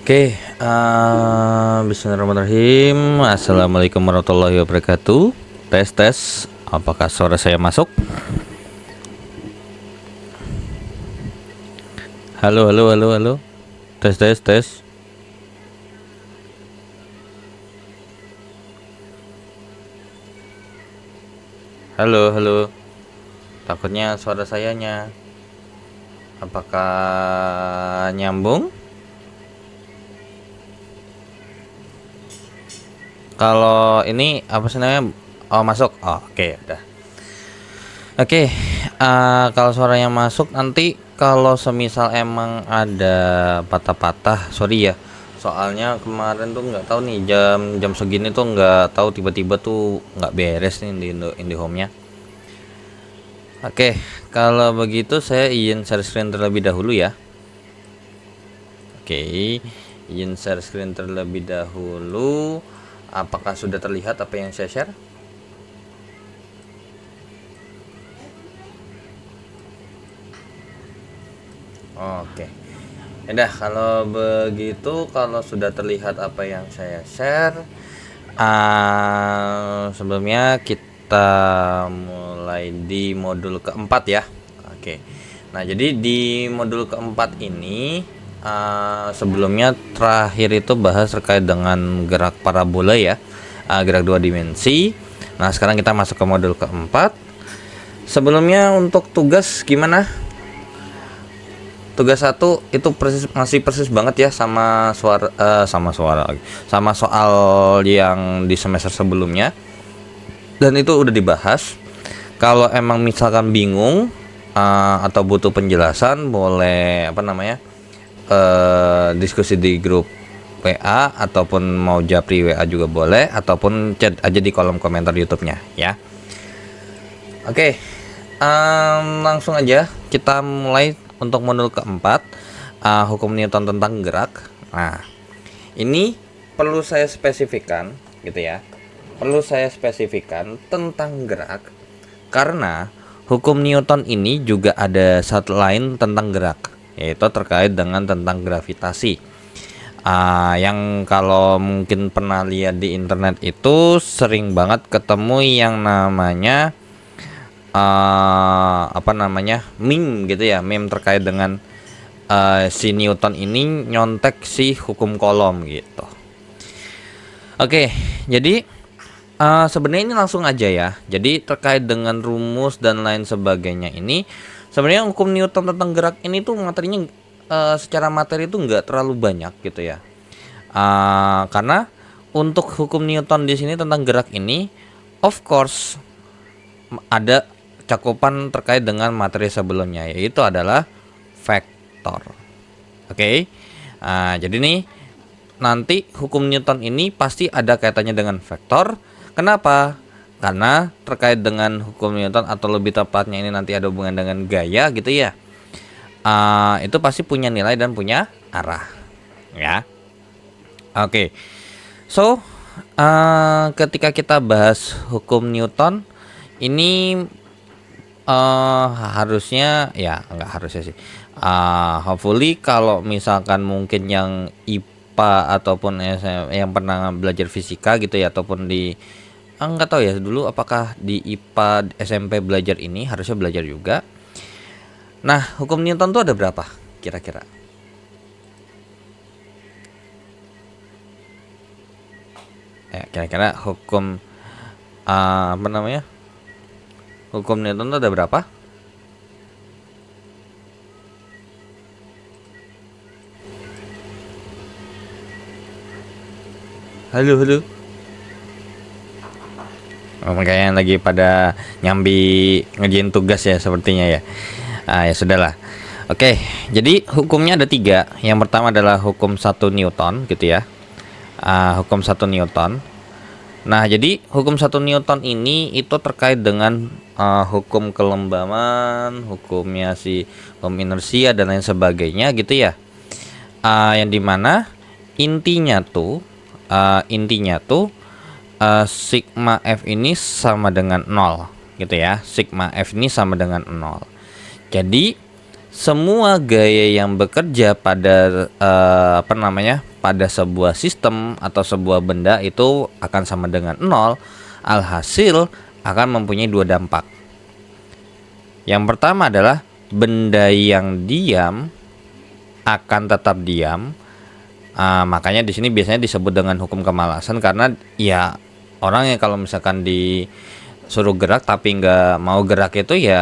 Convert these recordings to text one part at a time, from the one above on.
Oke, bismillahirrahmanirrahim. Assalamualaikum warahmatullahi wabarakatuh. Tes tes, apakah suara saya masuk? Halo, halo, halo, halo. Tes tes tes. Halo, halo. Takutnya suara sayanya. Apakah nyambung? Kalau ini apa sih namanya? Oh, masuk. Oh, oke, udah. Oke, kalau suaranya masuk nanti kalau semisal emang ada patah-patah, sorry ya. Soalnya kemarin tuh nggak tahu nih jam segini tuh nggak tahu tiba-tiba tuh nggak beres nih di IndiHome-nya. Oke, kalau begitu saya izin share screen terlebih dahulu ya. Oke, izin share screen terlebih dahulu. Apakah sudah terlihat apa yang saya share? Oke. Udah, kalau begitu, kalau sudah terlihat apa yang saya share, sebelumnya kita mulai di modul keempat ya. Oke. Nah, jadi di modul keempat ini sebelumnya terakhir itu bahas terkait dengan gerak parabola ya, gerak dua dimensi. Nah, sekarang kita masuk ke modul keempat. Sebelumnya untuk tugas gimana? Tugas satu itu masih persis banget ya sama sama soal yang di semester sebelumnya, dan itu udah dibahas. Kalau emang misalkan bingung atau butuh penjelasan, boleh diskusi di grup WA, ataupun mau japri WA juga boleh, ataupun chat aja di kolom komentar YouTube-nya ya. Oke, langsung aja kita mulai. Untuk modul keempat, hukum Newton tentang gerak. Nah, ini perlu saya spesifikkan gitu ya. Perlu saya spesifikkan tentang gerak karena hukum Newton ini juga ada satu lain tentang gerak, yaitu terkait dengan tentang gravitasi. Yang kalau mungkin pernah lihat di internet itu sering banget ketemu yang namanya meme gitu ya, meme terkait dengan si Newton ini nyontek si hukum Coulomb gitu. Oke, jadi sebenarnya ini langsung aja ya. Jadi terkait dengan rumus dan lain sebagainya ini, sebenarnya hukum Newton tentang gerak ini tuh materinya secara materi itu nggak terlalu banyak gitu ya. Karena untuk hukum Newton di sini tentang gerak ini, of course ada cakupan terkait dengan materi sebelumnya, yaitu adalah vektor. Oke. Jadi nih nanti hukum Newton ini pasti ada kaitannya dengan vektor. Kenapa? Karena terkait dengan hukum Newton, atau lebih tepatnya ini nanti ada hubungan dengan gaya gitu ya. Itu pasti punya nilai dan punya arah ya. Oke. So ketika kita bahas hukum Newton ini harusnya ya, nggak harusnya sih, hopefully kalau misalkan mungkin yang IPA ataupun yang pernah belajar fisika gitu ya, ataupun di nggak tahu ya dulu apakah di IPA SMP belajar ini, harusnya belajar juga. Nah, hukum Newton tuh ada berapa kira-kira? Kira-kira hukum hukum Newton itu ada berapa? Halo, halo. Kayaknya lagi pada nyambi ngerjain tugas ya sepertinya ya. Ya sudahlah. Oke, jadi hukumnya ada 3. Yang pertama adalah hukum 1 Newton gitu ya. Hukum 1 Newton. Nah, jadi hukum 1 Newton ini itu terkait dengan hukum kelembaman, hukumnya si hukum inersia dan lain sebagainya gitu ya. Yang dimana intinya tuh sigma F ini sama dengan 0 gitu ya. Sigma F ini sama dengan 0. Jadi semua gaya yang bekerja pada pada sebuah sistem atau sebuah benda itu akan sama dengan nol. Alhasil akan mempunyai dua dampak. Yang pertama adalah benda yang diam akan tetap diam. Makanya di sini biasanya disebut dengan hukum kemalasan, karena ya orang yang kalau misalkan disuruh gerak tapi nggak mau gerak itu ya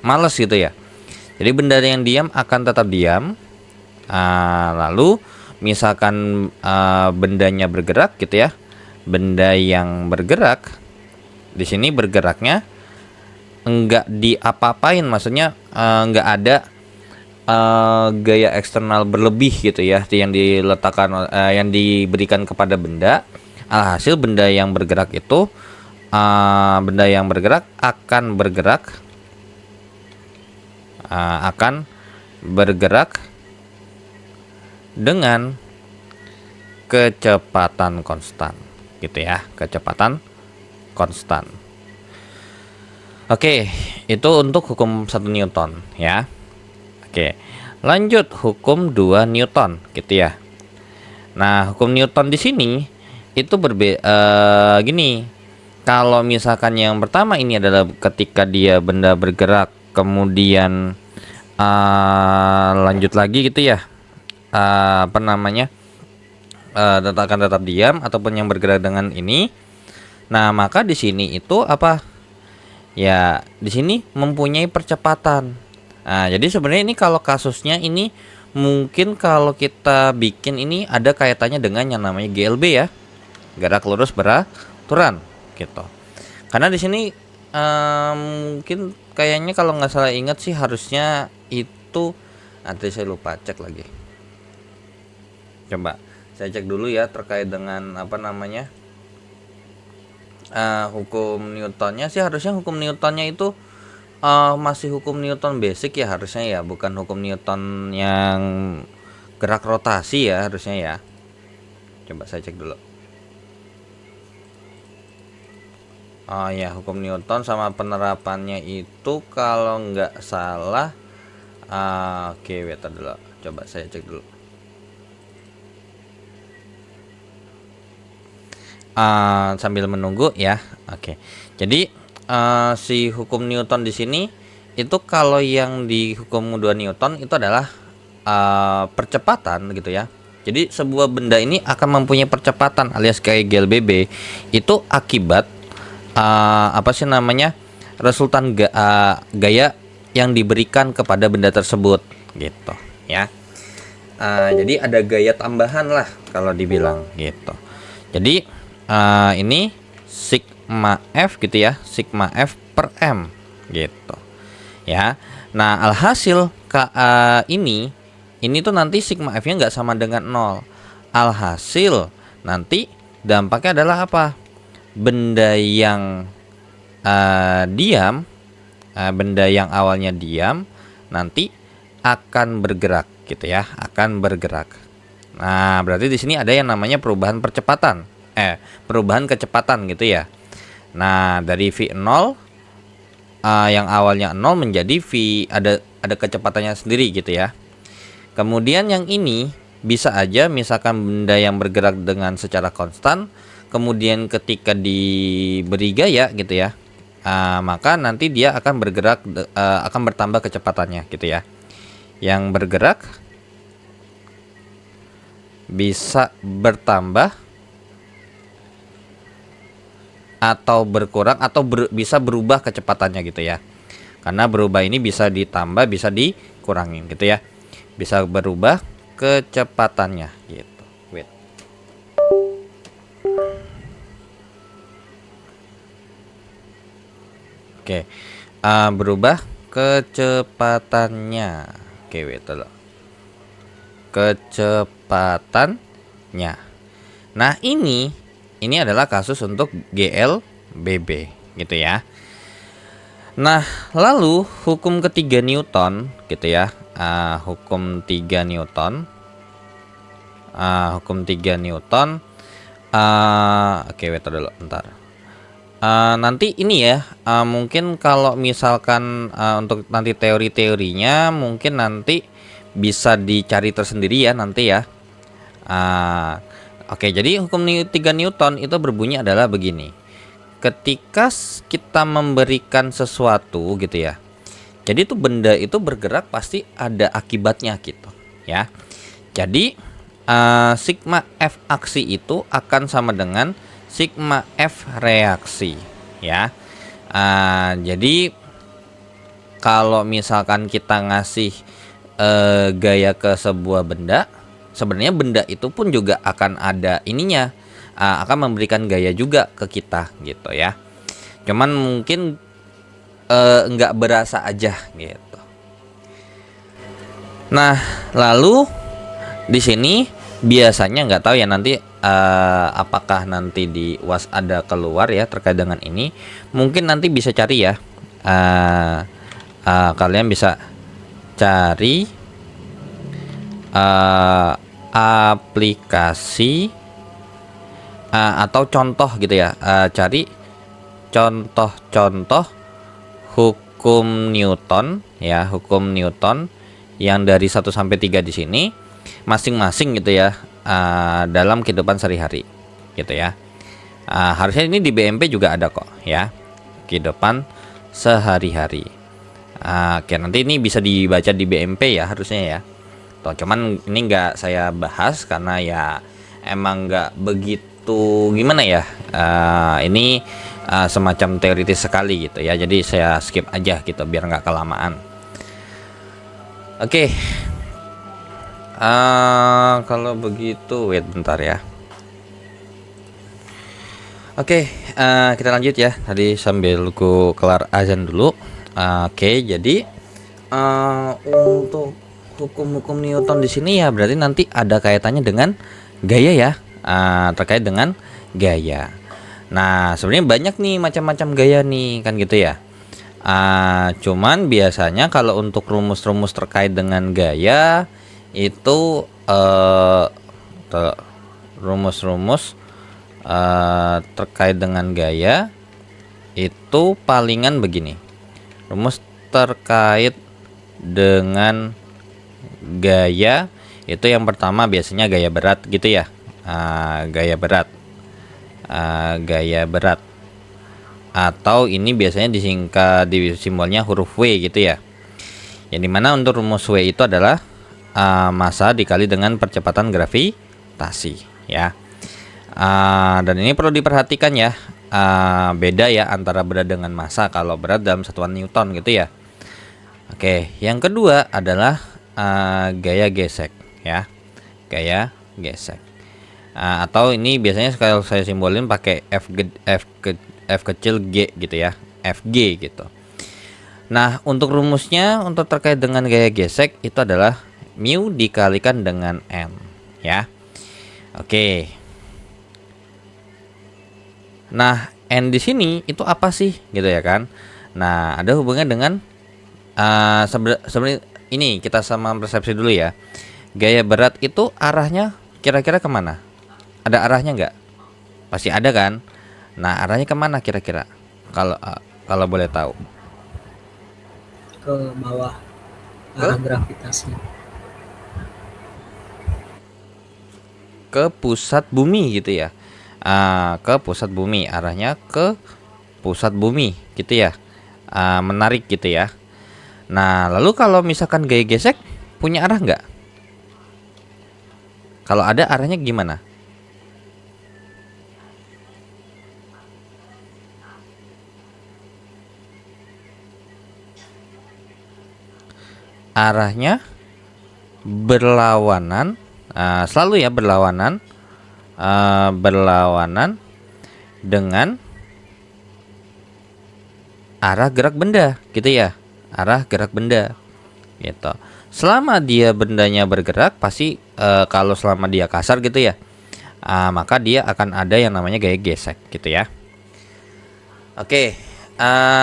males gitu ya. Jadi benda yang diam akan tetap diam. Lalu misalkan bendanya bergerak gitu ya. Benda yang bergerak di sini bergeraknya enggak diapa-apain, maksudnya enggak ada gaya eksternal berlebih gitu ya yang diletakkan yang diberikan kepada benda. Alhasil benda yang bergerak itu akan bergerak dengan kecepatan konstan gitu ya, kecepatan konstan. Oke, itu untuk hukum 1 Newton ya. Oke, lanjut hukum 2 Newton gitu ya. Nah, hukum Newton di sini itu gini. Kalau misalkan yang pertama ini adalah ketika dia benda bergerak, kemudian lanjut lagi gitu ya. Akan tetap diam ataupun yang bergerak dengan ini. Nah, maka di sini itu apa? Ya, di sini mempunyai percepatan. Nah, jadi sebenarnya ini kalau kasusnya ini mungkin kalau kita bikin ini ada kaitannya dengan yang namanya GLB ya. Gerak lurus beraturan gitu. Karena di sini mungkin kayaknya kalau nggak salah ingat sih harusnya itu, nanti saya lupa cek lagi. Coba saya cek dulu ya terkait dengan hukum Newtonnya sih. Harusnya hukum Newtonnya itu masih hukum Newton basic ya harusnya ya, bukan hukum Newton yang gerak rotasi ya harusnya ya. Coba saya cek dulu. Ya, hukum Newton sama penerapannya itu kalau nggak salah oke, wait dulu. Coba saya cek dulu. Sambil menunggu ya. Oke. Jadi si hukum Newton di sini itu kalau yang di hukum 2 Newton itu adalah percepatan gitu ya. Jadi sebuah benda ini akan mempunyai percepatan alias kayak GLBB itu akibat resultan gaya yang diberikan kepada benda tersebut gitu ya. Jadi ada gaya tambahan lah kalau dibilang gitu. Jadi ini sigma F gitu ya, sigma F per M gitu ya. Nah, alhasil ini tuh nanti sigma F-nya nggak sama dengan 0. Alhasil nanti dampaknya adalah apa? Benda yang diam, benda yang awalnya diam nanti akan bergerak gitu ya, akan bergerak. Nah, berarti di sini ada yang namanya perubahan percepatan. Perubahan kecepatan gitu ya. Nah, dari V0 yang awalnya 0 menjadi V ada kecepatannya sendiri gitu ya. Kemudian yang ini bisa aja misalkan benda yang bergerak dengan secara konstan, kemudian ketika diberi gaya gitu ya, maka nanti dia akan bergerak akan bertambah kecepatannya gitu ya. Yang bergerak bisa bertambah atau berkurang atau bisa berubah kecepatannya gitu ya. Karena berubah ini bisa ditambah bisa dikurangin gitu ya. Bisa berubah kecepatannya gitu. Wait. Oke. Berubah kecepatannya. Oke, wait dulu. Kecepatannya. Nah, ini adalah kasus untuk GLBB gitu ya. Nah, lalu hukum ketiga Newton gitu ya. Hukum 3 Newton. Hukum 3 Newton. Oke, wait dulu bentar. nanti ini ya, mungkin kalau misalkan untuk nanti teori-teorinya mungkin nanti bisa dicari tersendiri ya nanti ya. Oke, jadi hukum 3 Newton itu berbunyi adalah begini. Ketika kita memberikan sesuatu gitu ya, jadi itu benda itu bergerak pasti ada akibatnya gitu ya. Jadi sigma F aksi itu akan sama dengan sigma F reaksi ya. Jadi kalau misalkan kita ngasih gaya ke sebuah benda, sebenarnya benda itu pun juga akan ada ininya, akan memberikan gaya juga ke kita gitu ya. Cuman mungkin nggak berasa aja gitu. Nah, lalu di sini biasanya nggak tahu ya nanti apakah nanti di UAS ada keluar ya terkait dengan ini. Mungkin nanti bisa cari ya. Kalian bisa cari aplikasi atau contoh gitu ya, cari contoh-contoh hukum Newton ya, hukum Newton yang dari 1 sampai 3 di sini masing-masing gitu ya, dalam kehidupan sehari-hari gitu ya. Harusnya ini di BMP juga ada kok ya, kehidupan sehari-hari. Oke, nanti ini bisa dibaca di BMP ya harusnya ya. Tuh, cuman ini nggak saya bahas karena ya emang nggak begitu gimana ya. Ini semacam teoritis sekali gitu ya. Jadi saya skip aja gitu biar nggak kelamaan. Oke. Kalau begitu, wait bentar ya. Oke, kita lanjut ya. Tadi sambil ku kelar azan dulu. Oke, jadi untuk hukum-hukum Newton di sini ya berarti nanti ada kaitannya dengan gaya ya, terkait dengan gaya. Nah, sebenarnya banyak nih macam-macam gaya nih kan gitu ya. Cuman biasanya kalau untuk rumus-rumus terkait dengan gaya itu rumus-rumus terkait dengan gaya itu palingan begini. Rumus terkait dengan gaya itu yang pertama biasanya gaya berat gitu ya. Gaya berat, gaya berat, atau ini biasanya disingkat di simbolnya huruf W gitu ya. Yang dimana untuk rumus W itu adalah massa dikali dengan percepatan gravitasi ya. Dan ini perlu diperhatikan ya, beda ya antara berat dengan massa kalau berat dalam satuan Newton gitu ya. Oke, yang kedua adalah gaya gesek ya, gaya gesek. Atau ini biasanya kalau saya simbolin pakai F kecil G gitu ya, Fg gitu. Nah, untuk rumusnya untuk terkait dengan gaya gesek itu adalah mu dikalikan dengan n ya. Oke. Nah, n di sini itu apa sih gitu ya kan? Nah, ada hubungannya dengan sebenarnya ini kita sama persepsi dulu ya. Gaya berat itu arahnya kira-kira kemana? Ada arahnya nggak? Pasti ada kan? Nah, arahnya kemana kira-kira? Kalau boleh tahu? Ke bawah, arah gravitasi. Ke pusat bumi gitu ya. Ke pusat bumi, arahnya ke pusat bumi gitu ya. Menarik gitu ya. Nah, lalu kalau misalkan gaya gesek punya arah nggak? Kalau ada arahnya gimana? Arahnya berlawanan, selalu ya berlawanan, berlawanan dengan arah gerak benda gitu ya, arah gerak benda gitu. Selama dia bendanya bergerak pasti kalau selama dia kasar gitu ya, maka dia akan ada yang namanya gaya gesek gitu ya. Oke,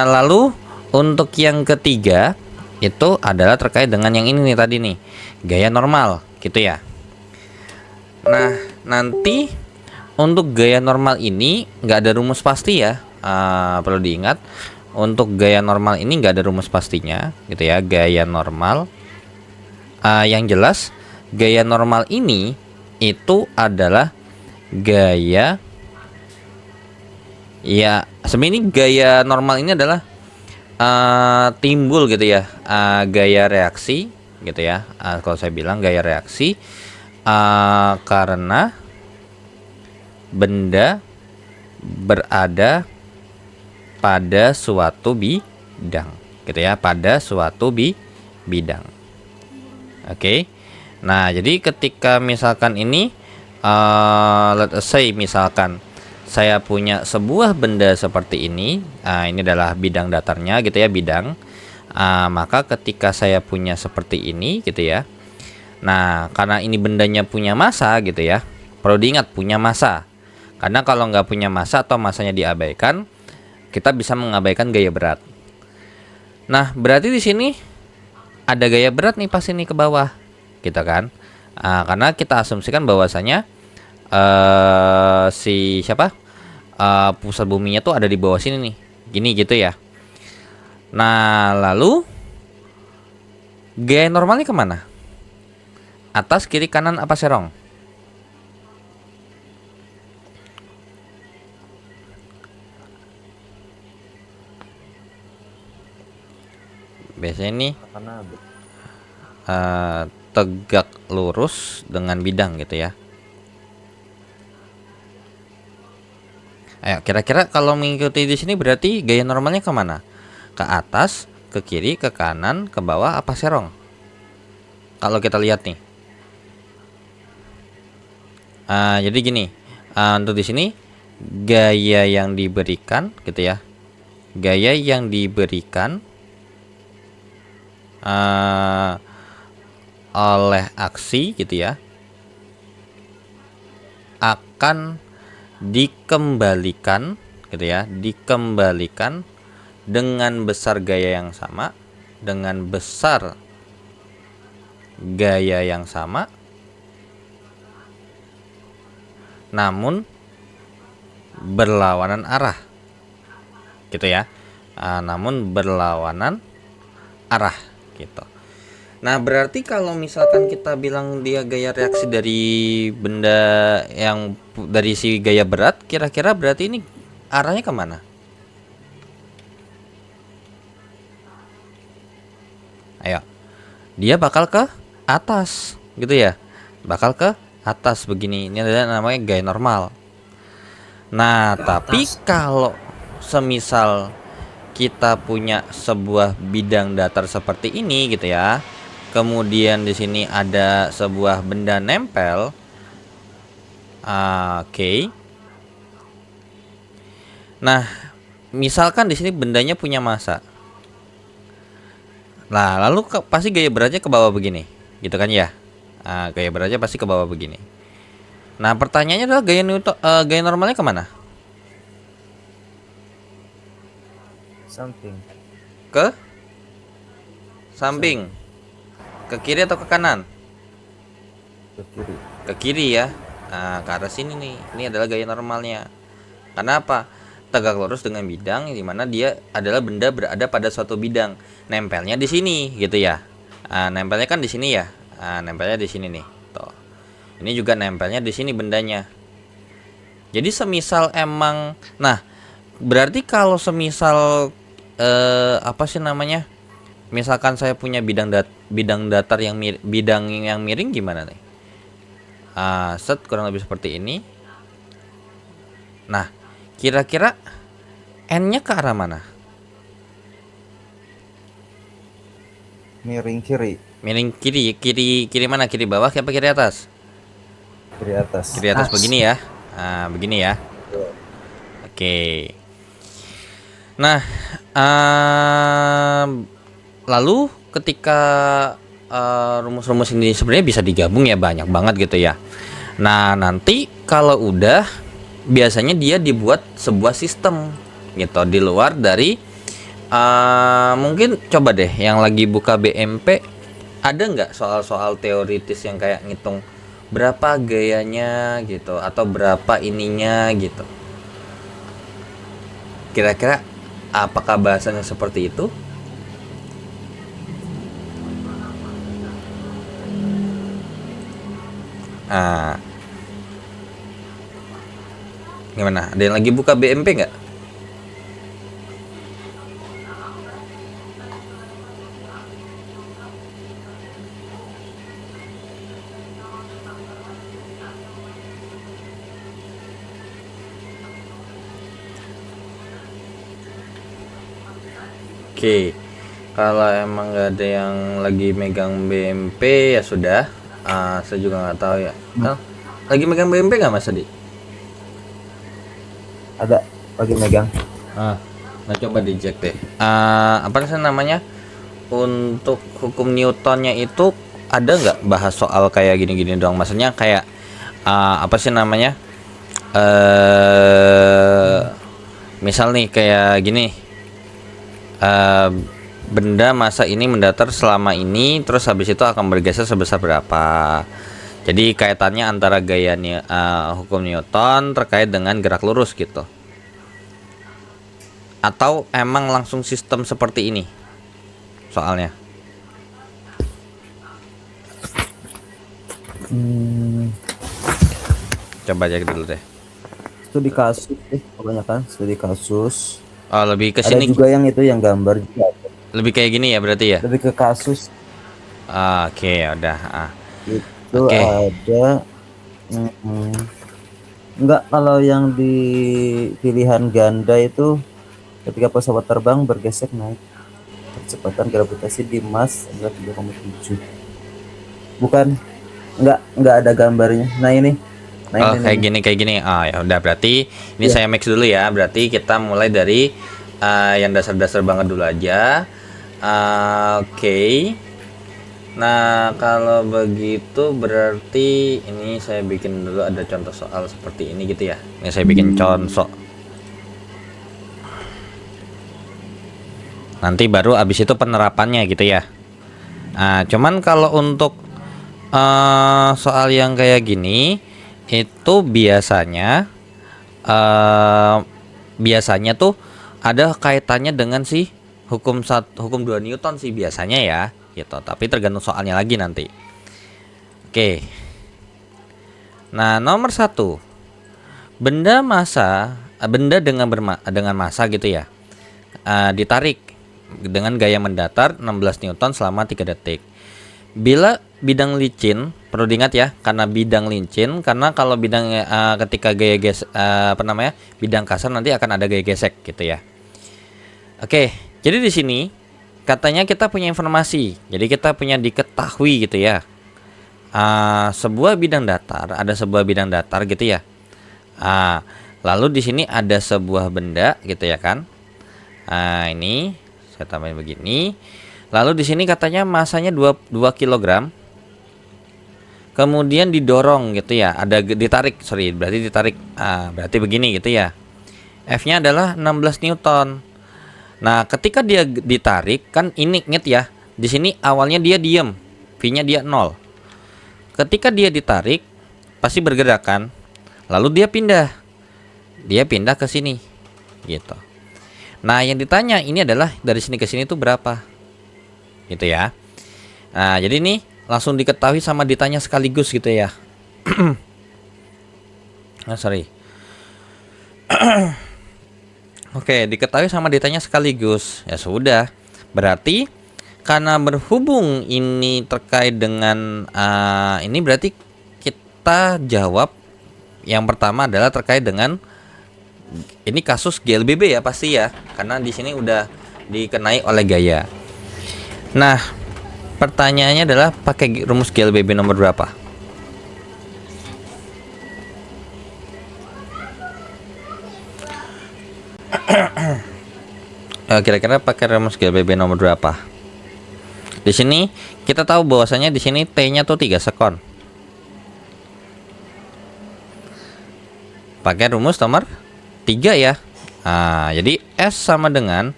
lalu untuk yang ketiga itu adalah terkait dengan yang ini nih tadi nih, gaya normal gitu ya. Nah, nanti untuk gaya normal ini nggak ada rumus pasti ya, perlu diingat untuk gaya normal ini nggak ada rumus pastinya gitu ya. Gaya normal yang jelas gaya normal ini itu adalah gaya, ya sebenarnya gaya normal ini adalah timbul gitu ya, gaya reaksi gitu ya. Kalau saya bilang gaya reaksi karena benda berada pada suatu bidang gitu ya, pada suatu bidang. Oke. Nah, jadi ketika misalkan ini let's say misalkan saya punya sebuah benda seperti ini, ini adalah bidang datarnya gitu ya, bidang. Maka ketika saya punya seperti ini gitu ya. Nah, karena ini bendanya punya massa gitu ya. Perlu diingat punya massa. Karena kalau nggak punya massa atau massanya diabaikan, kita bisa mengabaikan gaya berat. Nah, berarti di sini ada gaya berat nih pas ini ke bawah, gitu kan? Karena kita asumsikan bahwasanya si siapa? Pusat buminya tuh ada di bawah sini nih, gini gitu ya. Nah, lalu gaya normalnya kemana? Atas, kiri, kanan, apa serong? Biasanya ini tegak lurus dengan bidang gitu ya. Ayo, kira-kira kalau mengikuti di sini berarti gaya normalnya kemana? Ke atas, ke kiri, ke kanan, ke bawah, apa serong? Kalau kita lihat nih. Jadi gini, untuk di sini gaya yang diberikan gitu ya. Gaya yang diberikan oleh aksi gitu ya akan dikembalikan gitu ya, dikembalikan dengan besar gaya yang sama, dengan besar gaya yang sama, namun berlawanan arah gitu ya, namun berlawanan arah gitu. Nah, berarti kalau misalkan kita bilang dia gaya reaksi dari benda yang dari si gaya berat, kira-kira berarti ini arahnya kemana? Ayo, dia bakal ke atas gitu ya, bakal ke atas begini. Ini adalah namanya gaya normal. Nah, tapi kalau semisal kita punya sebuah bidang datar seperti ini gitu ya, kemudian di sini ada sebuah benda nempel, oke. Nah, misalkan di sini bendanya punya massa. Nah, lalu pasti gaya beratnya ke bawah begini, gitu kan ya? Gaya beratnya pasti ke bawah begini. Nah, pertanyaannya adalah gaya normalnya kemana? Samping. Ke samping. Ke kiri atau ke kanan? Ke kiri. Ke kiri ya. Nah, ke arah sini nih. Ini adalah gaya normalnya. Karena apa? Tegak lurus dengan bidang di mana dia adalah benda berada pada suatu bidang. Nempelnya di sini gitu ya. Nempelnya kan di sini ya. Nempelnya di sini nih. Tuh. Ini juga nempelnya di sini bendanya. Jadi semisal emang, nah, berarti kalau semisal apa sih namanya? Misalkan saya punya bidang datar yang bidang yang miring gimana nih? Set kurang lebih seperti ini. Nah, kira-kira N-nya ke arah mana? Miring kiri. Miring kiri mana? Kiri bawah apa kiri atas? Kiri atas. Kiri atas begini ya. Begini ya. Oke. Nah, lalu ketika rumus-rumus ini sebenarnya bisa digabung ya, banyak banget gitu ya. Nah, nanti kalau udah biasanya dia dibuat sebuah sistem gitu di luar dari mungkin coba deh yang lagi buka BMP, ada nggak soal-soal teoritis yang kayak ngitung berapa gayanya gitu atau berapa ininya gitu. Kira-kira apakah bahasanya seperti itu? Ah, gimana? Ada yang lagi buka BMP nggak? Oke, kalau emang nggak ada yang lagi megang BMP ya sudah. Saya juga nggak tahu ya. Lagi megang BMP nggak Mas Adi? Ada lagi megang. Nah coba dicek deh. Apa sih namanya? Untuk hukum Newtonnya itu ada nggak bahas soal kayak gini-gini dong? Maksudnya kayak apa sih namanya? Misal nih kayak gini. Benda massa ini mendatar selama ini, terus habis itu akan bergeser sebesar berapa. Jadi kaitannya antara gaya hukum Newton terkait dengan gerak lurus gitu. Atau emang langsung sistem seperti ini soalnya? Coba cek dulu deh. Studi kasus kebanyakan studi kasus. Oh, lebih ke Ada sini. juga yang itu yang gambar juga. Lebih kayak gini ya berarti ya? Lebih ke kasus. Oke, udah. Itu Oke. ada enggak, kalau yang di pilihan ganda itu ketika pesawat terbang bergeser naik kecepatan gravitasi di Mach adalah 3,7. Bukan, enggak ada gambarnya. Nah ini. Nah, ini. Kayak gini. Ya udah berarti ini saya mix dulu ya. Berarti kita mulai dari yang dasar-dasar banget dulu aja. Oke. Nah, kalau begitu berarti ini saya bikin dulu ada contoh soal seperti ini gitu ya. Ini saya bikin contoh. Nanti baru abis itu penerapannya gitu ya. Cuman kalau untuk soal yang kayak gini itu biasanya tuh ada kaitannya dengan si hukum 2 Newton sih biasanya ya gitu, tapi tergantung soalnya lagi nanti. Oke. Nah, nomor 1, benda dengan massa gitu ya, ditarik dengan gaya mendatar 16 Newton selama 3 detik. Bila bidang licin, perlu diingat ya, karena bidang licin, karena kalau bidang ketika gaya bidang kasar nanti akan ada gaya gesek gitu ya. Oke, jadi di sini katanya kita punya informasi, jadi kita punya diketahui gitu ya. Sebuah bidang datar gitu ya. Lalu di sini ada sebuah benda gitu ya kan. Ini saya tambahin begini. Lalu di sini katanya masanya 2 kg. Kemudian didorong gitu ya. Berarti ditarik. Berarti begini gitu ya. F-nya adalah 16 Newton. Nah, ketika dia ditarik kan ini inget ya. Di sini awalnya dia diem. V-nya dia 0. Ketika dia ditarik pasti bergerak kan. Lalu dia pindah. Dia pindah ke sini. Gitu. Nah, yang ditanya ini adalah dari sini ke sini itu berapa? Gitu ya. Nah, jadi ini langsung diketahui sama ditanya sekaligus gitu ya. Oke, diketahui sama ditanya sekaligus. Ya sudah. Berarti karena berhubung ini terkait dengan ini berarti kita jawab yang pertama adalah terkait dengan ini kasus GLBB ya pasti ya. Karena di sini udah dikenai oleh gaya. Nah, pertanyaannya adalah pakai rumus GLBB nomor berapa? Kira-kira pakai rumus GLBB nomor berapa? Di sini kita tahu bahwasanya di sini T-nya tuh 3 sekon. Pakai rumus nomor 3 ya. Jadi S sama dengan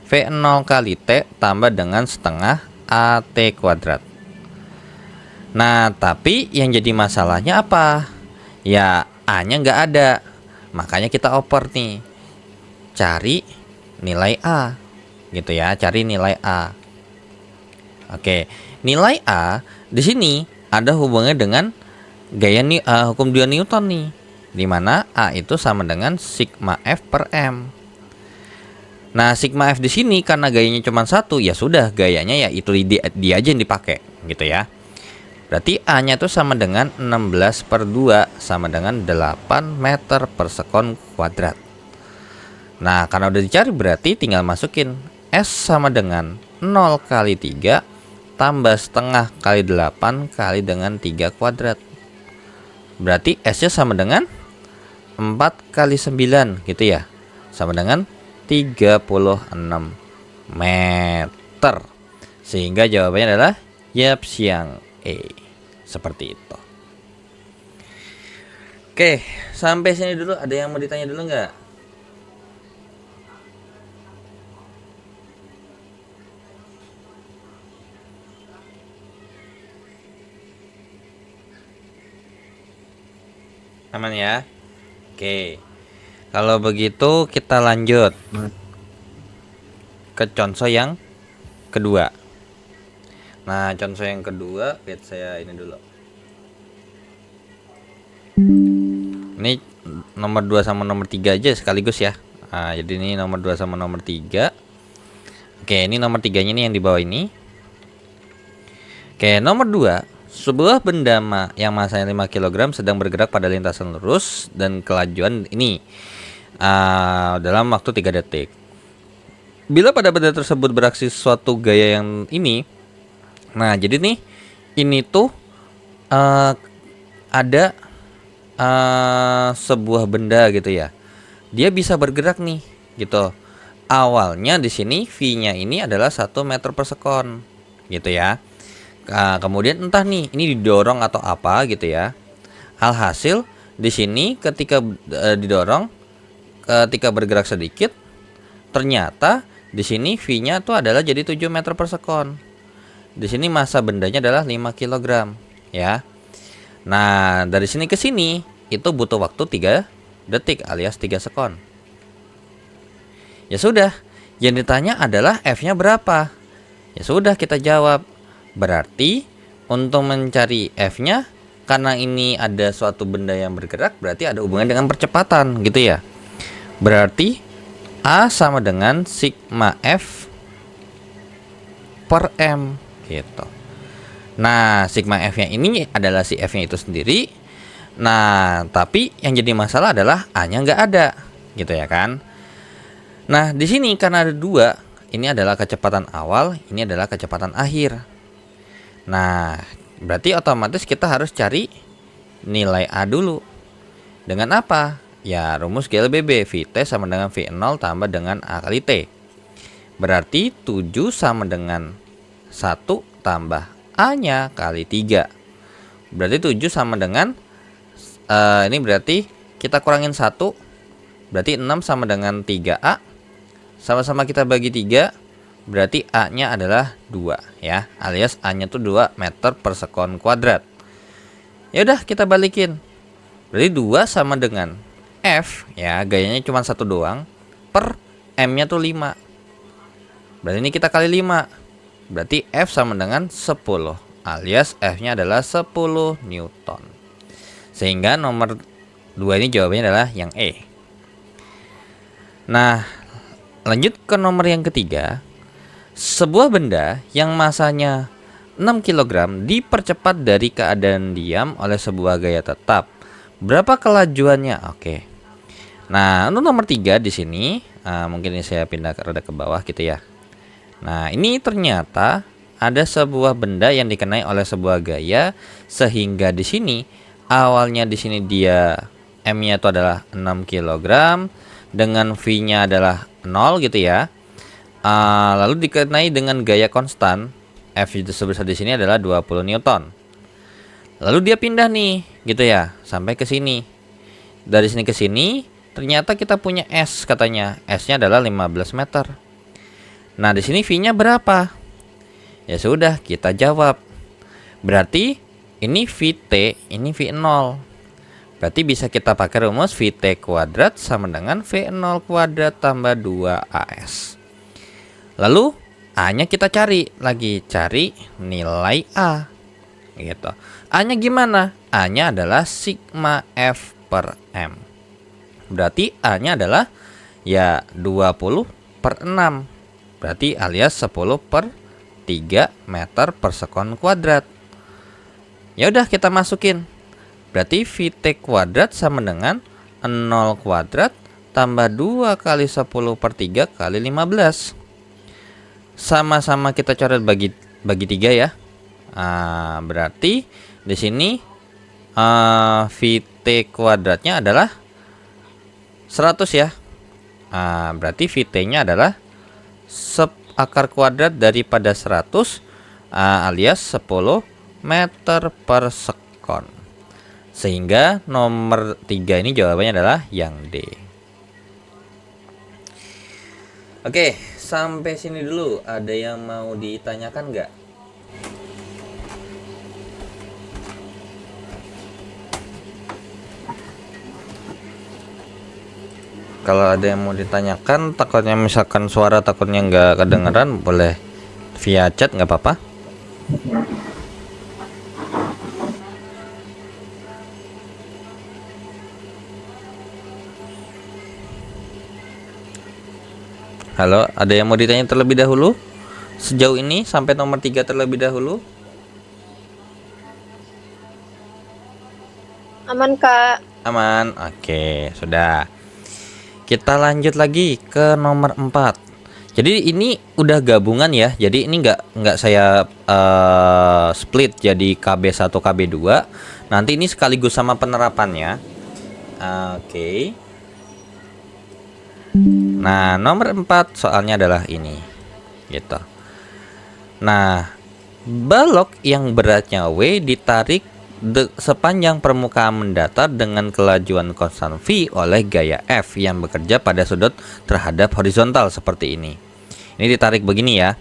V0 kali T tambah dengan setengah AT kuadrat. Nah, tapi yang jadi masalahnya apa? Ya, A-nya nggak ada. Makanya kita oper nih. cari nilai A. Gitu ya, cari nilai A. Oke, nilai A di sini ada hubungannya dengan hukum 2 Newton nih. Di mana A itu sama dengan sigma F per M. Nah, sigma F di sini karena gayanya cuma satu, ya sudah gayanya ya itu dia aja yang dipakai, gitu ya. Berarti A-nya itu sama dengan 16 per 2 sama dengan 8 meter per sekon kuadrat. Nah, karena udah dicari berarti tinggal masukin S sama dengan 0 kali 3 tambah setengah kali 8 kali dengan 3 kuadrat. Berarti S-nya sama dengan 4 kali 9 gitu ya. Sama dengan 36 meter. Sehingga jawabannya adalah Yapsiang E. Seperti itu. Oke, sampai sini dulu. Ada yang mau ditanya dulu nggak? Aman ya? Oke. Kalau begitu kita lanjut ke contoh yang kedua. Nah, contoh yang kedua, lihat saya ini dulu. Ini nomor 2 sama nomor 3 aja sekaligus ya. Nah, jadi ini nomor 2 sama nomor 3. Oke, ini nomor 3-nya nih yang di bawah ini. Oke, nomor 2. Sebuah benda yang masanya 5 kg sedang bergerak pada lintasan lurus dan kelajuan ini dalam waktu 3 detik. Bila pada benda tersebut beraksi suatu gaya yang ini. Nah, jadi nih ini tuh ada sebuah benda gitu ya. Dia bisa bergerak nih gitu. Awalnya di sini V-nya ini adalah 1 meter per sekon gitu ya. Kemudian entah nih ini didorong atau apa gitu ya. Alhasil di sini ketika didorong, ketika bergerak sedikit, ternyata di sini V-nya tuh adalah jadi 7 meter per sekon. Di sini massa bendanya adalah 5 kg ya. Nah, dari sini ke sini itu butuh waktu 3 detik alias 3 sekon. Ya sudah, yang ditanya adalah F-nya berapa? Ya sudah, kita jawab. Berarti untuk mencari F-nya, karena ini ada suatu benda yang bergerak, berarti ada hubungan dengan percepatan gitu ya. Berarti A sama dengan sigma F per M gitu. Nah, sigma F-nya ini adalah si F-nya itu sendiri. Nah, tapi yang jadi masalah adalah A-nya nggak ada gitu ya kan. Nah, di sini karena ada 2, ini adalah kecepatan awal, ini adalah kecepatan akhir. Nah, berarti otomatis kita harus cari nilai A dulu. Dengan apa? Ya, rumus GLBB, Vt sama dengan V0 tambah dengan A kali T. Berarti 7 sama dengan 1 tambah A-nya kali 3. Berarti 7 sama dengan ini berarti kita kurangin 1. Berarti 6 sama dengan 3A. Sama-sama kita bagi 3. Berarti A-nya adalah 2 ya. Alias A-nya tuh 2 meter per sekon kuadrat. Ya udah, kita balikin. Berarti 2 sama dengan F ya, gayanya cuma 1 doang, per M-nya tuh 5. Berarti ini kita kali 5. Berarti F sama dengan 10 alias F-nya adalah 10 Newton. Sehingga nomor 2 ini jawabannya adalah yang E. Nah, lanjut ke nomor yang ketiga. Sebuah benda yang masanya 6 kg dipercepat dari keadaan diam oleh sebuah gaya tetap. Berapa kelajuannya? Oke. Nah, untuk nomor 3 di sini, mungkin ini saya pindah rada ke bawah gitu ya. Nah, ini ternyata ada sebuah benda yang dikenai oleh sebuah gaya sehingga di sini awalnya di sini dia M-nya itu adalah 6 kg dengan V-nya adalah 0 gitu ya. Lalu dikenai dengan gaya konstan, F itu sebesar di sini adalah 20 Newton. Lalu dia pindah nih gitu ya sampai ke sini. Dari sini ke sini ternyata kita punya S katanya. S-nya adalah 15 meter. Nah, di sini V-nya berapa? Ya sudah, kita jawab. Berarti ini Vt, ini V0. Berarti bisa kita pakai rumus VT kuadrat sama dengan V0 kuadrat tambah 2AS. Lalu A-nya kita cari lagi, cari nilai A. Gitu. A-nya gimana? A-nya adalah sigma F per M. Berarti A-nya adalah ya 20 per 6. Berarti alias 10 per 3 meter per sekon kuadrat. Ya udah kita masukin. Berarti VT kuadrat sama dengan 0 kuadrat tambah 2 kali 10 per 3 kali 15. Sama-sama kita coret bagi 3 ya. Berarti di sini VT kuadratnya adalah 100 ya. Berarti VT-nya adalah akar kuadrat daripada 100 alias 10 meter per sekon. Sehingga nomor 3 ini jawabannya adalah yang D. Oke, sampai sini dulu. Ada yang mau ditanyakan nggak? Kalau ada yang mau ditanyakan, takutnya misalkan suara takutnya nggak kedengeran, boleh via chat, nggak apa-apa. Halo, ada yang mau ditanya terlebih dahulu? Sejauh ini sampai nomor 3 terlebih dahulu? Aman, Kak. Aman. Oke, sudah. Kita lanjut lagi ke nomor 4. Jadi ini udah gabungan ya. Jadi ini nggak saya split jadi KB1 KB2. Nanti ini sekaligus sama penerapannya. Oke. Nah, nomor 4 soalnya adalah ini. Gitu. Nah, balok yang beratnya W ditarik sepanjang permukaan mendatar dengan kelajuan konstan V oleh gaya F yang bekerja pada sudut terhadap horizontal seperti ini. Ini ditarik begini ya.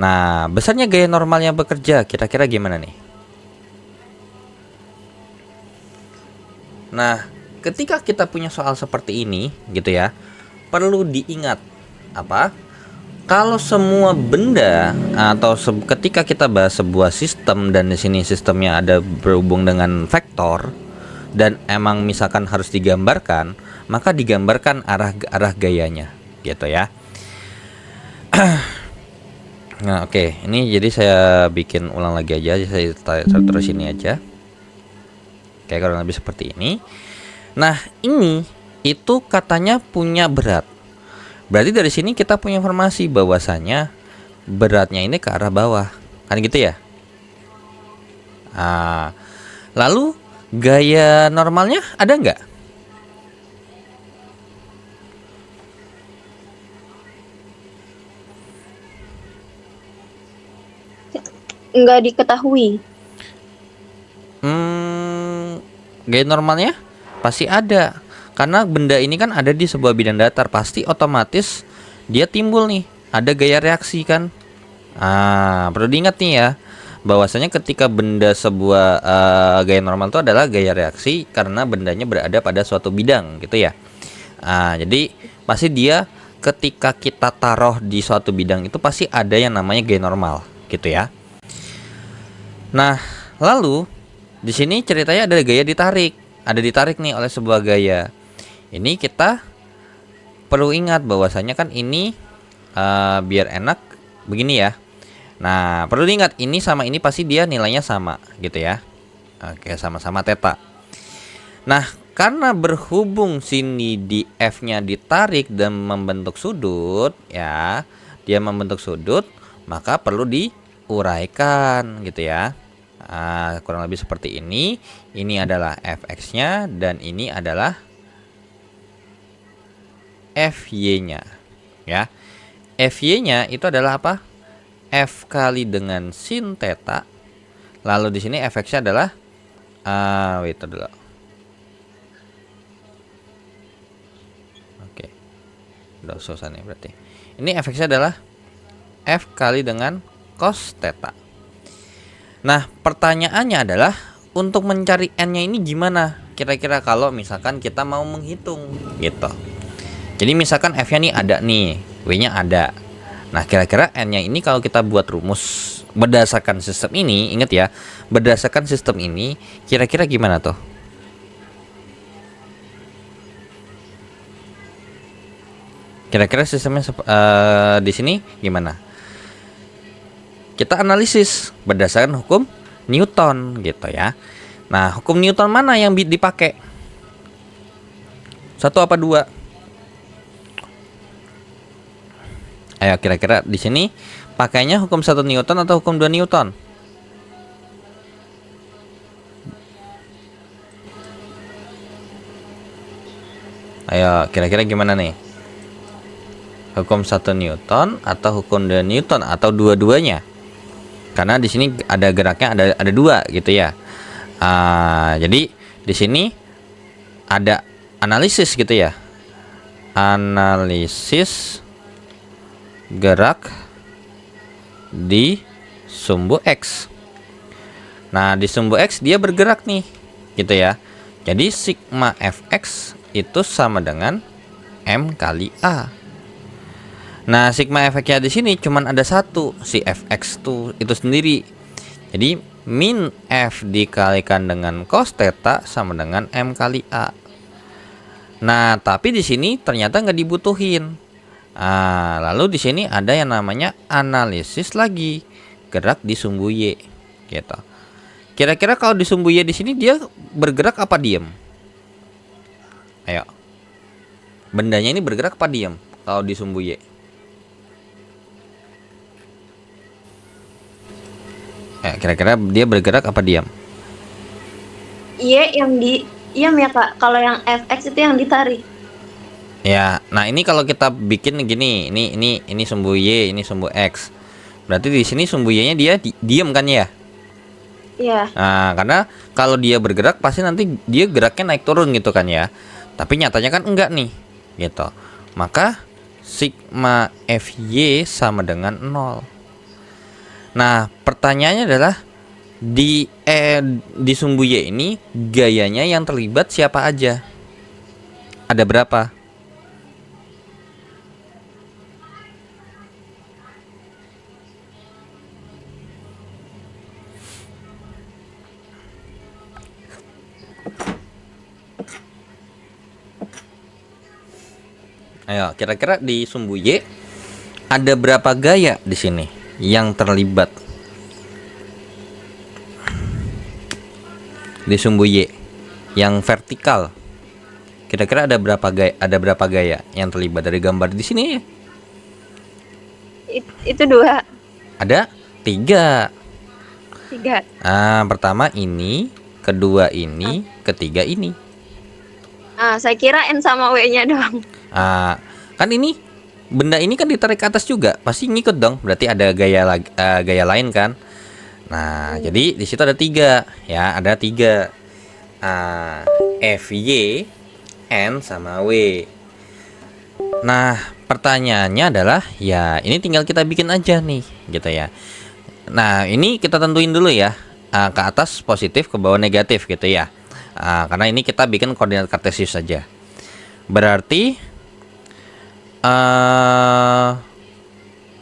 Nah, besarnya gaya normalnya bekerja kira-kira gimana nih? Nah, ketika kita punya soal seperti ini gitu ya, perlu diingat apa? Kalau semua benda atau ketika kita bahas sebuah sistem dan di sini sistemnya ada berhubung dengan vektor dan emang misalkan harus digambarkan, maka digambarkan arah gayanya, gitu ya. Nah, oke, ini jadi saya bikin ulang lagi aja, saya terus ini aja. Kayak kurang lebih seperti ini. Nah, ini itu katanya punya berat. Berarti dari sini kita punya informasi bahwasanya beratnya ini ke arah bawah. Kan gitu ya? Lalu gaya normalnya ada nggak? Nggak diketahui. Gaya normalnya pasti ada. Karena benda ini kan ada di sebuah bidang datar, pasti otomatis dia timbul nih, ada gaya reaksi kan. Perlu diingat nih ya, bahwasanya ketika benda sebuah gaya normal itu adalah gaya reaksi karena bendanya berada pada suatu bidang gitu ya. Jadi pasti dia ketika kita taruh di suatu bidang itu pasti ada yang namanya gaya normal gitu ya. Nah, lalu di sini ceritanya ada gaya ditarik. Ada ditarik nih oleh sebuah gaya. Ini kita perlu ingat bahwasanya kan ini biar enak begini ya. Nah, perlu diingat ini sama ini pasti dia nilainya sama gitu ya. Oke, sama-sama theta. Nah, karena berhubung sini di F-nya ditarik dan membentuk sudut ya, dia membentuk sudut, maka perlu diuraikan gitu ya. Kurang lebih seperti ini. Ini adalah fx-nya dan ini adalah fy-nya ya. Fy-nya itu adalah apa? F kali dengan sin theta. Lalu di sini fx-nya adalah wait dulu. Oke. Udah susah nih berarti. Ini fx-nya adalah F kali dengan cos theta. Nah, pertanyaannya adalah untuk mencari n-nya ini gimana? kira-kira kalau misalkan kita mau menghitung gitu. Jadi misalkan F-nya nih ada nih, W-nya ada. Nah, kira-kira N-nya ini kalau kita buat rumus berdasarkan sistem ini, ingat ya, berdasarkan sistem ini, kira-kira gimana tuh? Kira-kira sistemnya di sini gimana? Kita analisis berdasarkan hukum Newton gitu ya. Nah, hukum Newton mana yang dipakai? Satu apa dua? Ayo kira-kira di sini pakainya hukum 1 Newton atau hukum 2 Newton? Ayo kira-kira gimana nih? Hukum 1 Newton atau hukum 2 Newton atau dua-duanya? Karena di sini ada geraknya ada dua gitu ya. Jadi di sini ada analisis gitu ya. Analisis gerak di sumbu X. Nah, di sumbu X dia bergerak nih, gitu ya. Jadi sigma Fx itu sama dengan M kali A. Nah, sigma Fx-nya di sini cuman ada satu, si Fx itu sendiri. Jadi min F dikalikan dengan cos theta sama dengan M kali A. Nah, tapi di sini ternyata nggak dibutuhin. Lalu di sini ada yang namanya analisis lagi gerak di sumbu Y, gitu. Kira-kira kalau di sumbu Y di sini dia bergerak apa diem? Ayo, bendanya ini bergerak apa diem kalau di sumbu Y? Kira-kira dia bergerak apa diam? Iya ya Kak. Kalau yang fx itu yang ditarik. Ya, nah ini kalau kita bikin gini, ini sumbu Y, ini sumbu X. Berarti di sini sumbu Y-nya dia diem kan ya? Iya. Nah, karena kalau dia bergerak pasti nanti dia geraknya naik turun gitu kan ya. Tapi nyatanya kan enggak nih, gitu. Maka sigma Fy sama dengan 0. Nah, pertanyaannya adalah di sumbu Y ini gayanya yang terlibat siapa aja? Ada berapa? Ayo, kira-kira di sumbu Y ada berapa gaya di sini yang terlibat? Di sumbu Y yang vertikal. Kira-kira ada berapa gaya yang terlibat dari gambar di sini? Itu 2. Ada 3. 3. Pertama ini, kedua ini, ketiga ini. Saya kira N sama W-nya doang. Kan ini benda ini kan ditarik ke atas juga, pasti ngikut dong. Berarti ada gaya lain kan? Nah, jadi di situ ada 3 ya, ada 3. Fy, N sama W. Nah, pertanyaannya adalah ya ini tinggal kita bikin aja nih, gitu ya. Nah, ini kita tentuin dulu ya, ke atas positif, ke bawah negatif gitu ya. Karena ini kita bikin koordinat kartesius saja. Berarti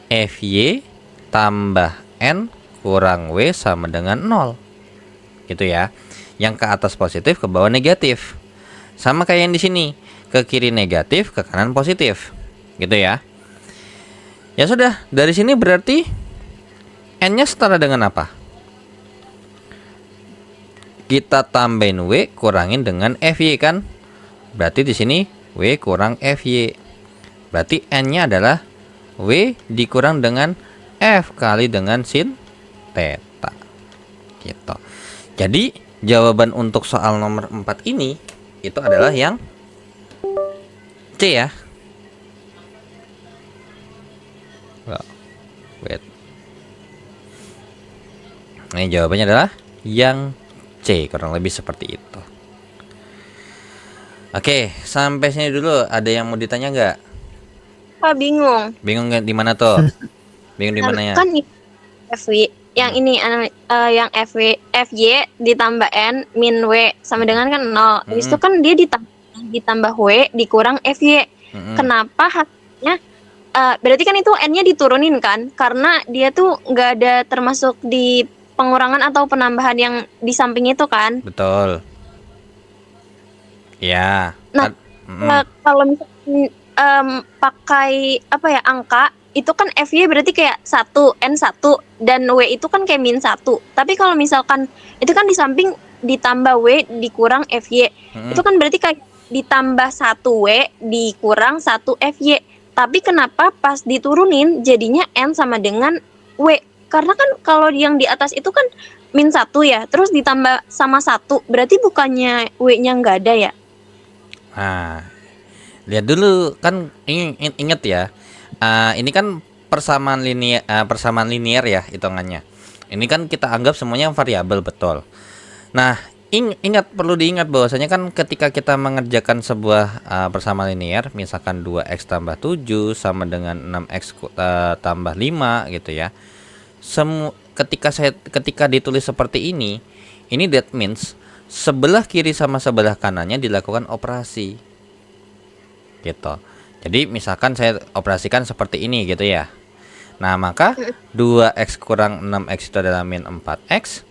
Fy tambah N kurang W sama dengan 0, gitu ya. Yang ke atas positif, ke bawah negatif. Sama kayak yang di sini, ke kiri negatif, ke kanan positif, gitu ya. Ya sudah, dari sini berarti N-nya setara dengan apa? Kita tambahin W kurangin dengan Fy kan? Berarti di sini W kurang Fy. Berarti N-nya adalah W dikurang dengan F kali dengan sin theta. Gitu. Jadi jawaban untuk soal nomor 4 ini itu adalah yang C ya. Wait. Ini jawabannya adalah yang C, kurang lebih seperti itu. Oke, sampai sini dulu. Ada yang mau ditanya nggak? Bingung. Bingung nggak di mana tuh? Bingung di mananya? Kan Fy yang ini yang FY ditambah N min W sama dengan kan 0. Habis itu kan dia ditambah W dikurang FY. Kenapa hasilnya berarti kan itu N-nya diturunin kan? Karena dia tuh nggak ada termasuk di pengurangan atau penambahan yang di samping itu kan? Betul. Ya. Nah, kalau misalnya pakai apa ya angka itu kan FY berarti kayak 1, N1 dan W itu kan kayak min 1. Tapi kalau misalkan itu kan di samping ditambah W dikurang FY. Itu kan berarti kayak ditambah 1 W dikurang 1 FY. Tapi kenapa pas diturunin jadinya N sama dengan W? Karena kan kalau yang di atas itu kan min 1 ya, terus ditambah sama 1. Berarti bukannya W-nya nggak ada ya? Nah, lihat dulu kan inget ya. Ini kan persamaan linear ya hitungannya. Ini kan kita anggap semuanya variabel, betul. Nah, ingat, perlu diingat bahwasanya kan ketika kita mengerjakan sebuah persamaan linear, misalkan 2x tambah 7 sama dengan 6x tambah 5 gitu ya. Ketika ditulis seperti ini that means sebelah kiri sama sebelah kanannya dilakukan operasi. Gitu. Jadi misalkan saya operasikan seperti ini gitu ya. Nah, maka 2x kurang 6x itu adalah min 4x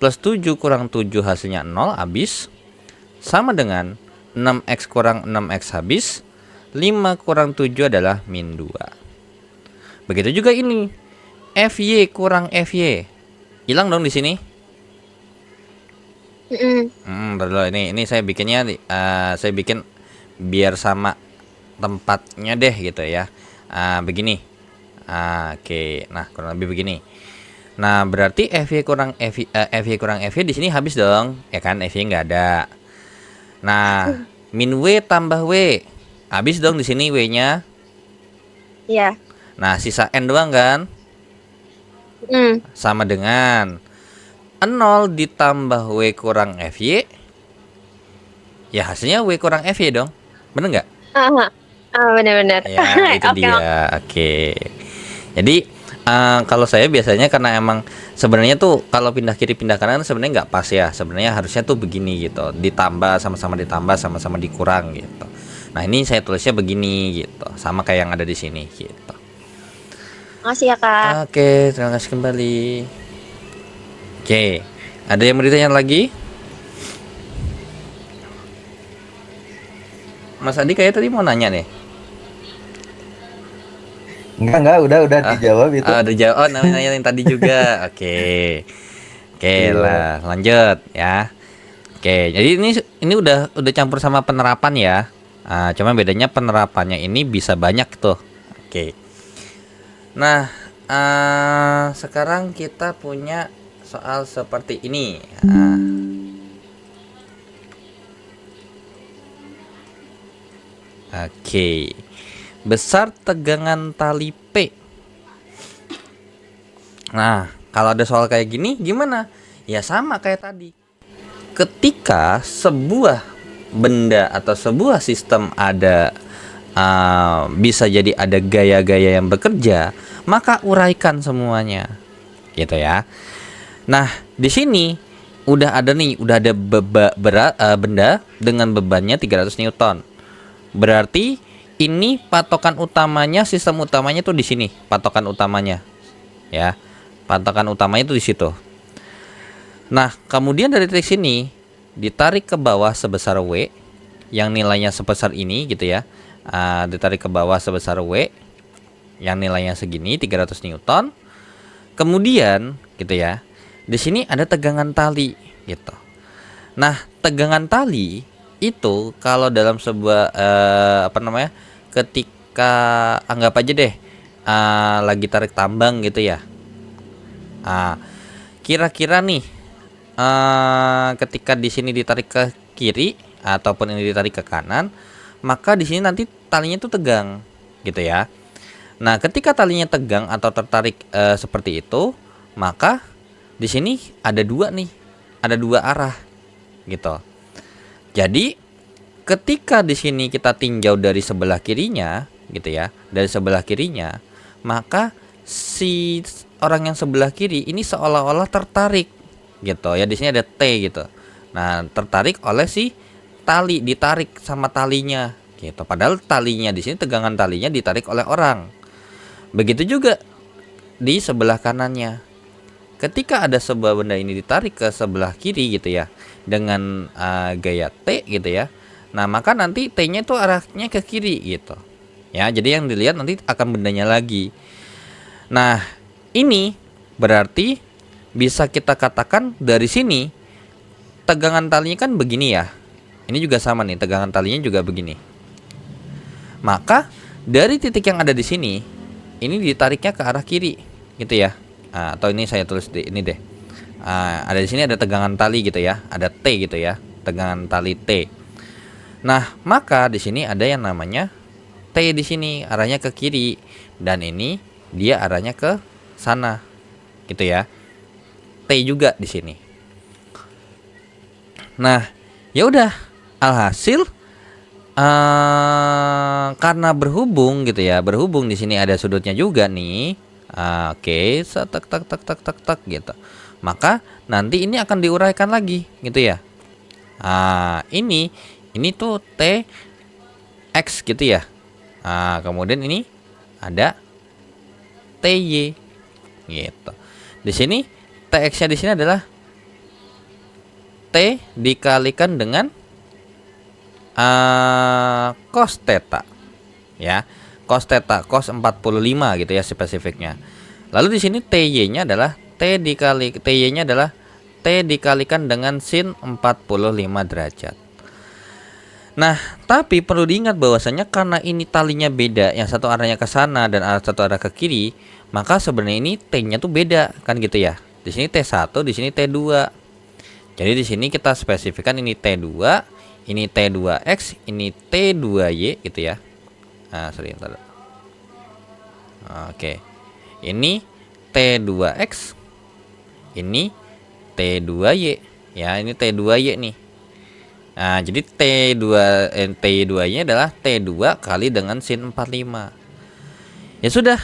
plus 7 kurang 7 hasilnya 0 habis sama dengan 6x kurang 6x habis 5 kurang 7 adalah min 2. Begitu juga ini. FY kurang FY. Hilang dong di sini. Ini saya bikinnya saya bikin biar sama tempatnya deh gitu ya. Begini. Oke. Nah, kurang lebih begini. Nah, berarti FY kurang FY di sini habis dong. Ya kan, FY nggak ada. Nah, min W tambah W. Habis dong di sini W-nya. Iya. Nah, sisa N doang kan? Sama dengan 0 ditambah W kurang FY. Ya, hasilnya W kurang FY dong. Bener nggak? Benar-benar. Ya, itu dia. Oke. Jadi kalau saya biasanya karena emang sebenarnya tuh kalau pindah kiri pindah kanan sebenarnya nggak pas ya. Sebenarnya harusnya tuh begini gitu. Ditambah sama-sama ditambah sama-sama dikurang gitu. Nah, ini saya tulisnya begini gitu. Sama kayak yang ada di sini gitu. Makasih ya, Kak. Oke, terima kasih kembali. Oke. Ada yang mau ditanya lagi? Mas Adi kayak tadi mau nanya nih. Enggak, udah dijawab itu. Udah jawab. Oh, nanya yang tadi juga. Oke. Oke lah, lanjut ya. Oke, jadi ini udah campur sama penerapan ya. Cuma bedanya penerapannya ini bisa banyak tuh. Oke. Nah, sekarang kita punya soal seperti ini. Oke. Besar tegangan tali P. Nah, kalau ada soal kayak gini gimana? Ya sama kayak tadi. Ketika sebuah benda atau sebuah sistem ada bisa jadi ada gaya-gaya yang bekerja, maka uraikan semuanya. Gitu ya. Nah, di sini udah ada benda dengan bebannya 300 Newton. Berarti ini patokan utamanya, sistem utamanya tuh di sini, patokan utamanya. Ya. Patokan utamanya itu di situ. Nah, kemudian dari titik sini ditarik ke bawah sebesar W yang nilainya sebesar ini gitu ya. Ditarik ke bawah sebesar W yang nilainya segini 300 Newton. Kemudian gitu ya. Di sini ada tegangan tali gitu. Nah, tegangan tali itu kalau dalam sebuah ketika anggap aja deh lagi tarik tambang gitu ya. Kira-kira nih ketika di sini ditarik ke kiri ataupun ini ditarik ke kanan, maka di sini nanti talinya itu tegang gitu ya. Nah, ketika talinya tegang atau tertarik seperti itu, maka di sini ada dua arah gitu. Jadi ketika di sini kita tinjau dari sebelah kirinya gitu ya, dari sebelah kirinya, maka si orang yang sebelah kiri ini seolah-olah tertarik gitu ya. Di sini ada T gitu. Nah, tertarik oleh si tali, ditarik sama talinya gitu. Padahal talinya di sini, tegangan talinya ditarik oleh orang. Begitu juga di sebelah kanannya. Ketika ada sebuah benda ini ditarik ke sebelah kiri gitu ya, dengan gaya T gitu ya. Nah, maka nanti T-nya itu arahnya ke kiri gitu. Ya, jadi yang dilihat nanti akan bendanya lagi. Nah, ini berarti bisa kita katakan dari sini tegangan talinya kan begini ya. Ini juga sama nih, tegangan talinya juga begini. Maka dari titik yang ada di sini, ini ditariknya ke arah kiri gitu ya. Atau ini saya tulis di ini deh. Ada di sini ada tegangan tali gitu ya, ada T gitu ya, tegangan tali T. Nah, maka di sini ada yang namanya T di sini arahnya ke kiri, dan ini dia arahnya ke sana gitu ya. T juga di sini. Nah, ya udah, alhasil karena berhubung gitu ya, berhubung di sini ada sudutnya juga nih. Oke, tak tak tak tak tak tak gitu. Maka nanti ini akan diuraikan lagi gitu ya. Ini tuh T X gitu ya. Kemudian ini ada TY gitu. Di sini TX-nya di sini adalah T dikalikan dengan cos theta ya. Cos theta, cos 45 gitu ya spesifiknya. Lalu di sini TY-nya adalah TY-nya adalah T dikalikan dengan sin 45 derajat. Nah, tapi perlu diingat bahwasanya karena ini talinya beda, yang satu arahnya ke sana dan satu arah ke kiri, maka sebenarnya ini T-nya tuh beda kan gitu ya. Di sini T1, di sini T2. Jadi di sini kita spesifikkan ini T2, ini T2X, ini T2Y gitu ya. Oke. Ini T2X, ini T2Y ya, ini T2Y nih. Nah, jadi T2-nya adalah T2 kali dengan sin 45. Ya sudah,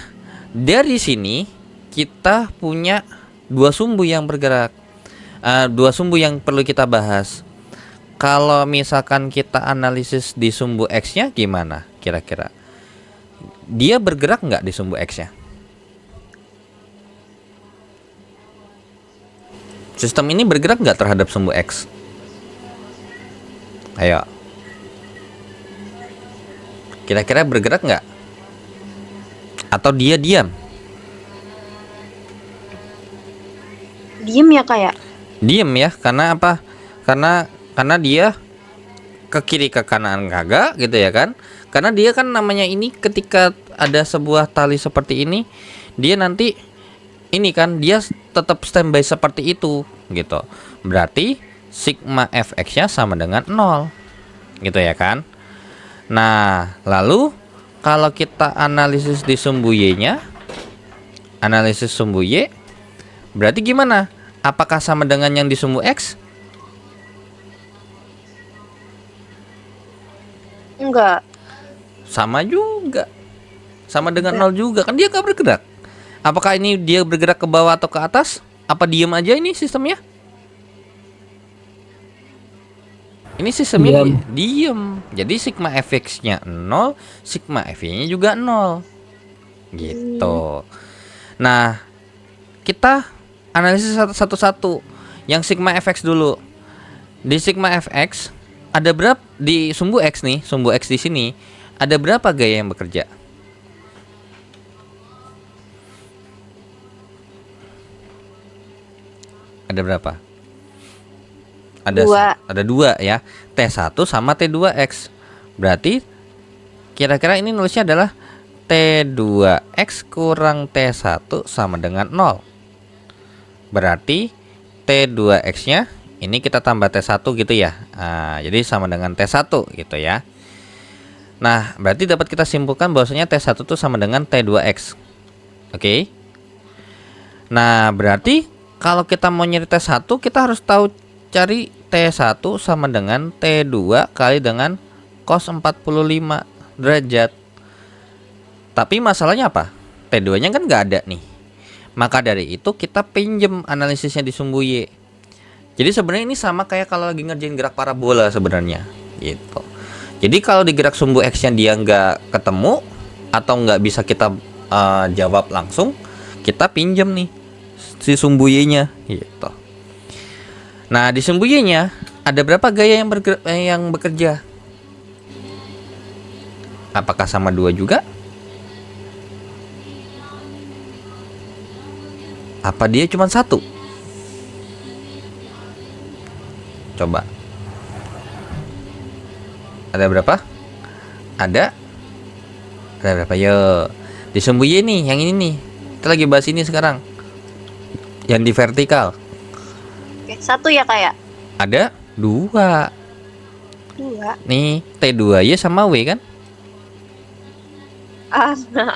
dari sini kita punya dua sumbu yang bergerak. Dua sumbu yang perlu kita bahas. Kalau misalkan kita analisis di sumbu X-nya gimana kira-kira? Dia bergerak nggak di sumbu X-nya? Sistem ini bergerak nggak terhadap sumbu X? Ayo, kira-kira bergerak nggak? Atau dia diam? Diem ya kayak? Diam ya, karena apa? Karena dia ke kiri ke kanan kagak gitu ya kan? Karena dia kan namanya ini ketika ada sebuah tali seperti ini, dia nanti ini kan dia tetap standby seperti itu gitu. Berarti sigma fx-nya sama dengan 0 gitu ya kan. Nah, lalu kalau kita analisis di sumbu Y-nya, analisis sumbu Y berarti gimana? Apakah sama dengan yang di sumbu X? Enggak. Sama juga. Sama dengan 0 juga, kan dia gak bergerak. Apakah ini dia bergerak ke bawah atau ke atas? Apa diem aja ini sistemnya? Ini sistemnya diem. Jadi sigma fx-nya 0, sigma fy-nya juga 0. Gitu. Nah, kita analisis satu-satu. Yang sigma fx dulu. Di sigma fx ada berapa di sumbu X nih, sumbu X di sini ada berapa gaya yang bekerja? Ada berapa? Ada dua ya. T1 sama T2X. Berarti kira-kira ini nulisnya adalah T2X kurang T1 sama dengan 0. Berarti T2X-nya ini kita tambah T1 gitu ya. Jadi sama dengan T1 gitu ya. Nah, berarti dapat kita simpulkan bahwasanya T1 itu sama dengan T2X. Oke. Nah, berarti kalau kita mau nyari T1, kita harus tahu cari T1 sama dengan T2 kali dengan cos 45 derajat. Tapi masalahnya apa? T2 nya kan nggak ada nih. Maka dari itu kita pinjem analisisnya di sumbu Y. Jadi sebenarnya ini sama kayak kalau lagi ngerjain gerak parabola sebenarnya gitu. Jadi kalau di gerak sumbu X-nya dia nggak ketemu atau nggak bisa kita jawab langsung, kita pinjem nih si sumbu Y-nya gitu. Nah, di sumbu Y-nya ada berapa gaya yang bekerja? Apakah sama 2 juga? Apa dia cuma 1? Coba. Ada berapa? Ada berapa? Yo. Di sumbu Y nih, yang ini nih. Kita lagi bahas ini sekarang. Yang di vertikal. Oke, 1 ya kayak. Ada 2. 2. Nih, T2Y sama W kan?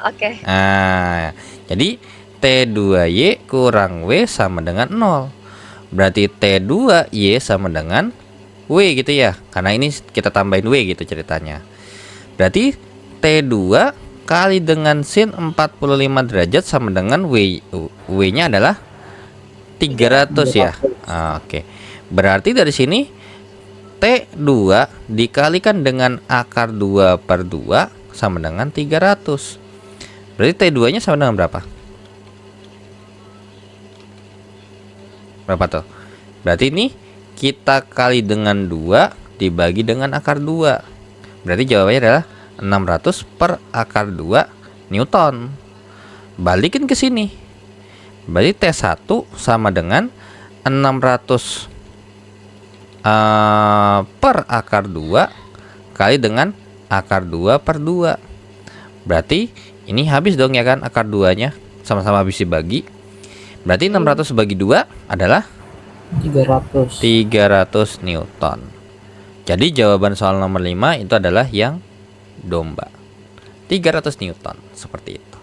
Oke. Nah, jadi T2Y kurang W sama dengan 0. Berarti T2Y sama dengan W gitu ya. Karena ini kita tambahin W gitu ceritanya. Berarti T2 kali dengan sin 45 derajat sama dengan W-nya adalah 300 ya. Oke. Berarti dari sini T2 dikalikan dengan akar 2 per 2 sama dengan 300. Berarti T2 nya sama dengan berapa? Berapa tuh? Berarti ini kita kali dengan 2 dibagi dengan akar 2. Berarti jawabannya adalah 600 per akar 2 Newton. Balikin ke sini. Berarti T1 sama dengan 600 per akar 2 kali dengan akar 2 per 2. Berarti ini habis dong ya kan, akar 2-nya sama-sama habis dibagi. Berarti 600 bagi 2 adalah 300 Newton. Jadi jawaban soal nomor 5 itu adalah yang domba. 300 Newton, seperti itu.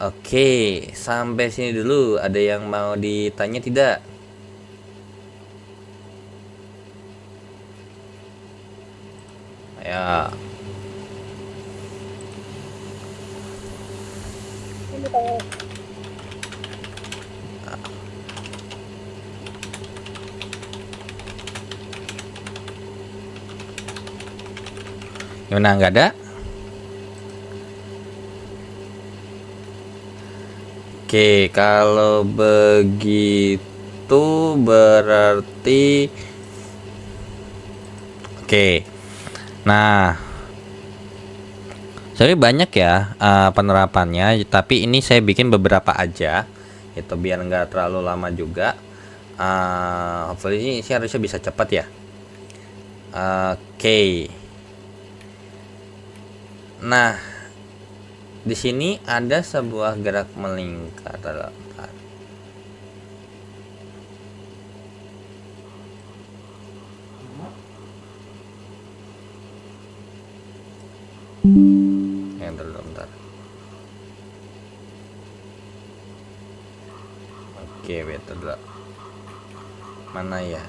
Oke, sampai sini dulu. Ada yang mau ditanya tidak? Ya. Gimana, nggak ada? Oke, kalau begitu berarti oke. Nah, sebenarnya banyak ya penerapannya, tapi ini saya bikin beberapa aja, itu biar nggak terlalu lama juga. Hopefully ini sih harusnya bisa cepat ya. Oke. Nah, di sini ada sebuah gerak melingkar. Yang dulu bentar. Oke, betul dulu. Mana ya?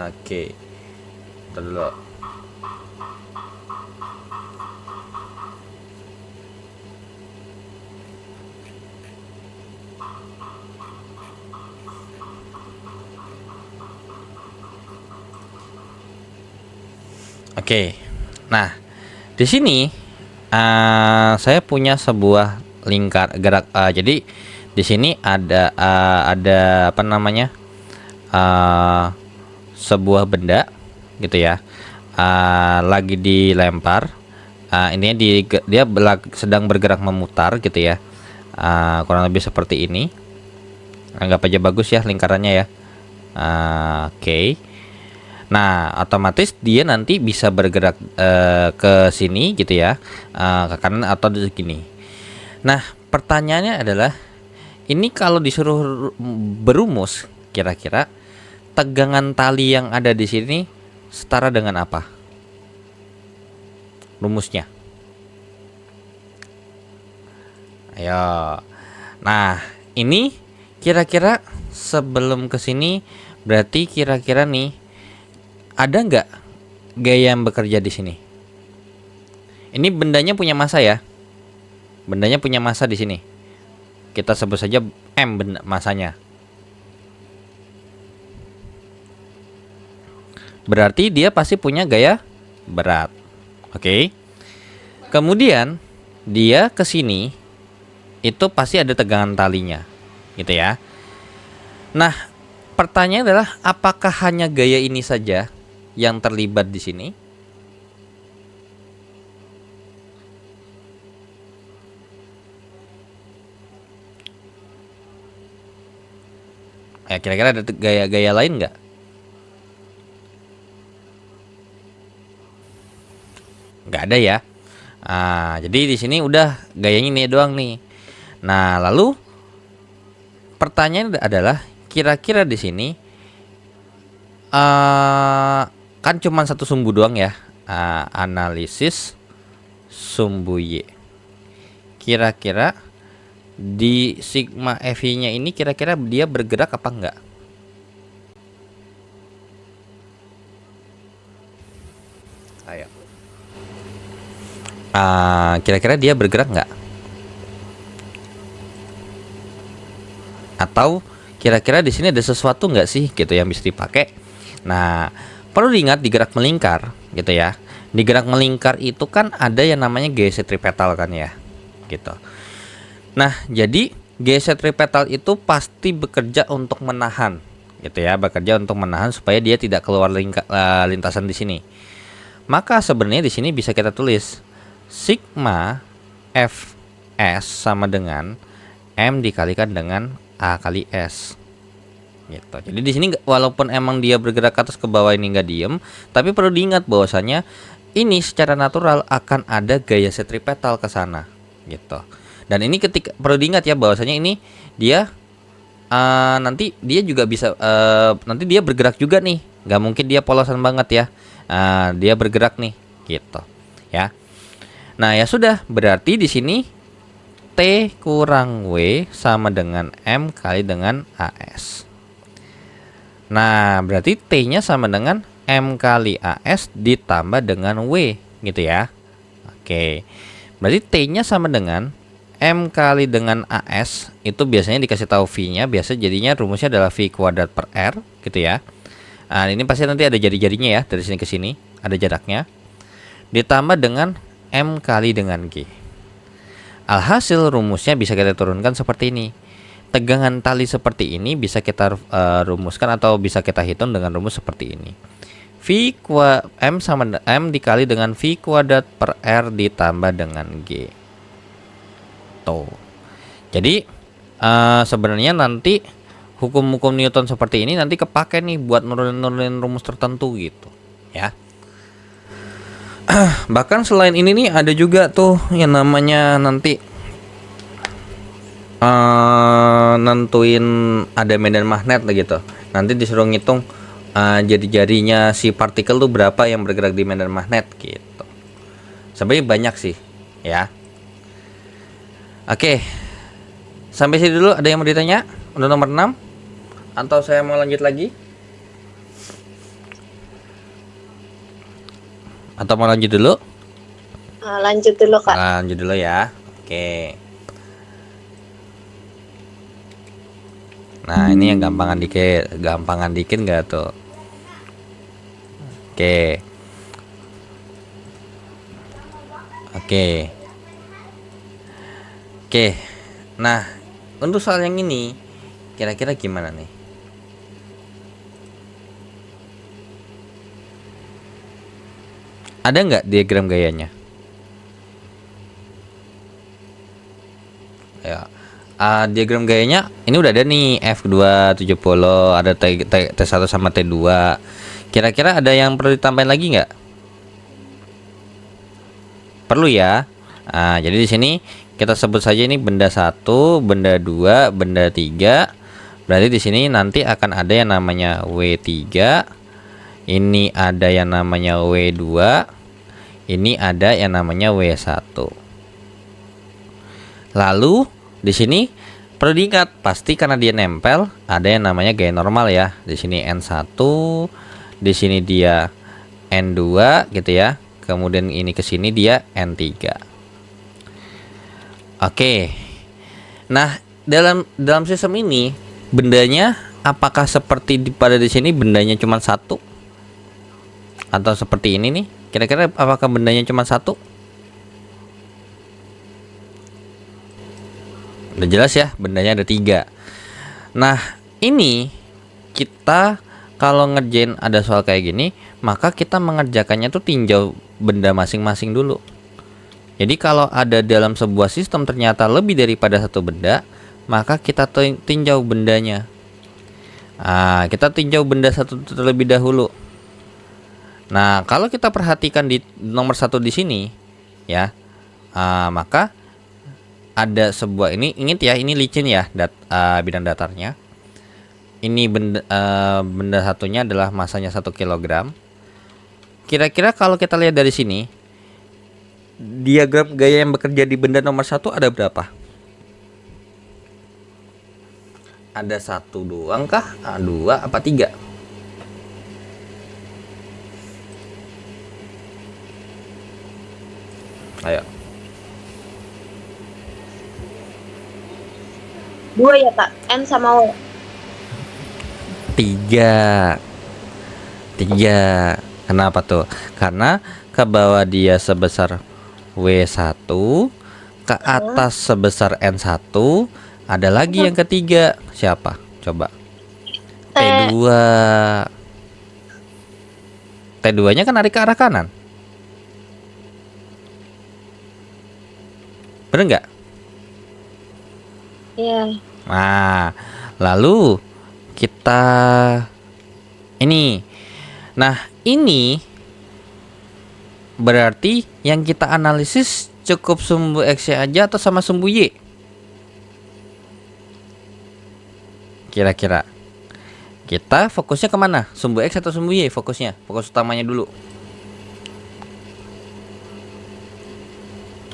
Oke. Bentar dulu. Oke. Nah, di sini saya punya sebuah lingkar gerak. Jadi di sini ada apa namanya? Sebuah benda gitu ya. Lagi dilempar. Intinya dia sedang bergerak memutar gitu ya. Kurang lebih seperti ini. Anggap aja bagus ya lingkarannya ya. Oke. Nah, otomatis dia nanti bisa bergerak ke sini gitu ya, ke kanan atau di sini. Nah, pertanyaannya adalah, ini kalau disuruh berumus, kira-kira tegangan tali yang ada di sini setara dengan apa? Rumusnya. Ayo. Nah, ini kira-kira sebelum ke sini berarti kira-kira nih ada nggak gaya yang bekerja di sini? Ini bendanya punya massa ya. Bendanya punya massa di sini. Kita sebut saja M benda massanya. Berarti dia pasti punya gaya berat. Oke. Kemudian dia ke sini itu pasti ada tegangan talinya. Gitu ya. Nah, pertanyaannya adalah apakah hanya gaya ini saja yang terlibat di sini? Ya, kira-kira ada gaya-gaya lain nggak? Nggak ada ya. Jadi di sini udah gayanya ini doang nih. Nah, lalu pertanyaan adalah kira-kira di sini kan cuma satu sumbu doang ya. Analisis sumbu Y. Kira-kira di sigma FI-nya ini kira-kira dia bergerak apa enggak? Ayo. Kira-kira dia bergerak enggak? Atau kira-kira di sini ada sesuatu enggak sih gitu yang bisa dipakai? Nah, perlu diingat di gerak melingkar gitu ya. Di gerak melingkar itu kan ada yang namanya gaya sentripetal kan ya. Gitu. Nah, jadi gaya sentripetal itu pasti bekerja untuk menahan, gitu ya, bekerja untuk menahan supaya dia tidak keluar lintasan di sini. Maka sebenarnya di sini bisa kita tulis sigma Fs sama dengan M dikalikan dengan A kali S. Gitu. Jadi di sini walaupun emang dia bergerak ke atas ke bawah ini nggak diem, tapi perlu diingat bahwasanya ini secara natural akan ada gaya sentripetal ke sana, gitu. Dan ini ketika perlu diingat ya bahwasanya ini dia nanti dia juga bisa nanti dia bergerak juga nih, nggak mungkin dia polosan banget ya. Dia bergerak nih, gitu ya. Nah ya sudah, berarti di sini T kurang W sama dengan M kali dengan AS. Nah berarti T-nya sama dengan M kali AS ditambah dengan W, gitu ya. Oke, berarti T-nya sama dengan M kali dengan AS, itu biasanya dikasih tahu V-nya, biasa jadinya rumusnya adalah V kuadrat per R, gitu ya. Nah, ini pasti nanti ada jari-jarinya ya, dari sini ke sini, ada jaraknya. Ditambah dengan M kali dengan G. Alhasil rumusnya bisa kita turunkan seperti ini. Tegangan tali seperti ini bisa kita rumuskan atau bisa kita hitung dengan rumus seperti ini. M sama M dikali dengan V kuadrat per R ditambah dengan G. Jadi sebenarnya nanti hukum-hukum Newton seperti ini nanti kepake nih buat nurunin rumus tertentu gitu ya. Bahkan selain ini nih ada juga tuh yang namanya nanti nentuin ada medan magnet gitu. Nanti disuruh ngitung jari-jarinya si partikel tuh berapa yang bergerak di medan magnet gitu. Sebenarnya banyak sih ya. Oke, sampai sini dulu. Ada yang mau ditanya untuk nomor 6? Atau saya mau lanjut lagi? Atau mau lanjut dulu? Lanjut dulu Kak. Lanjut dulu ya. Oke. Nah ini yang gampangan dikit nggak tuh? Oke. Oke. Oke, nah untuk soal yang ini kira-kira gimana nih? Ada nggak diagram gayanya? Ya, diagram gayanya ini udah ada nih F270, ada T1 sama T2. Kira-kira ada yang perlu ditambahin lagi nggak? Perlu ya. Jadi di sini kita sebut saja ini benda 1, benda 2, benda 3. Berarti di sini nanti akan ada yang namanya W3. Ini ada yang namanya W2. Ini ada yang namanya W1. Lalu di sini perlu diingat pasti karena dia nempel ada yang namanya gaya normal ya. Di sini N1, di sini dia N2 gitu ya. Kemudian ini ke sini dia N3. Oke. Nah, dalam sistem ini bendanya apakah seperti pada di sini bendanya cuma satu atau seperti ini nih? Kira-kira apakah bendanya cuma satu? Udah jelas ya, bendanya ada 3. Nah, ini kita kalau ngerjain ada soal kayak gini, maka kita mengerjakannya tuh tinjau benda masing-masing dulu. Jadi kalau ada dalam sebuah sistem ternyata lebih daripada satu benda, maka kita tinjau bendanya. Kita tinjau benda satu terlebih dahulu. Nah, kalau kita perhatikan di nomor 1 di sini, ya, maka ada sebuah ini, ingat ya, ini licin ya, bidang datarnya. Ini benda satunya adalah masanya 1 kilogram. Kira-kira kalau kita lihat dari sini, diagram gaya yang bekerja di benda nomor 1 ada berapa? Ada 1 doang kah? 2 apa 3? Ayo. 2 ya Pak, N sama W. 3. Kenapa tuh? Karena ke bawah dia sebesar W1, ke atas sebesar N1, ada lagi yang ketiga. Siapa? Coba. T2. T2-nya kan narik ke arah kanan. Bener nggak? Iya. Nah, lalu kita ini. Nah, ini berarti yang kita analisis cukup sumbu X aja atau sama sumbu Y? Kira-kira kita fokusnya kemana? Sumbu X atau sumbu Y fokusnya? Fokus utamanya dulu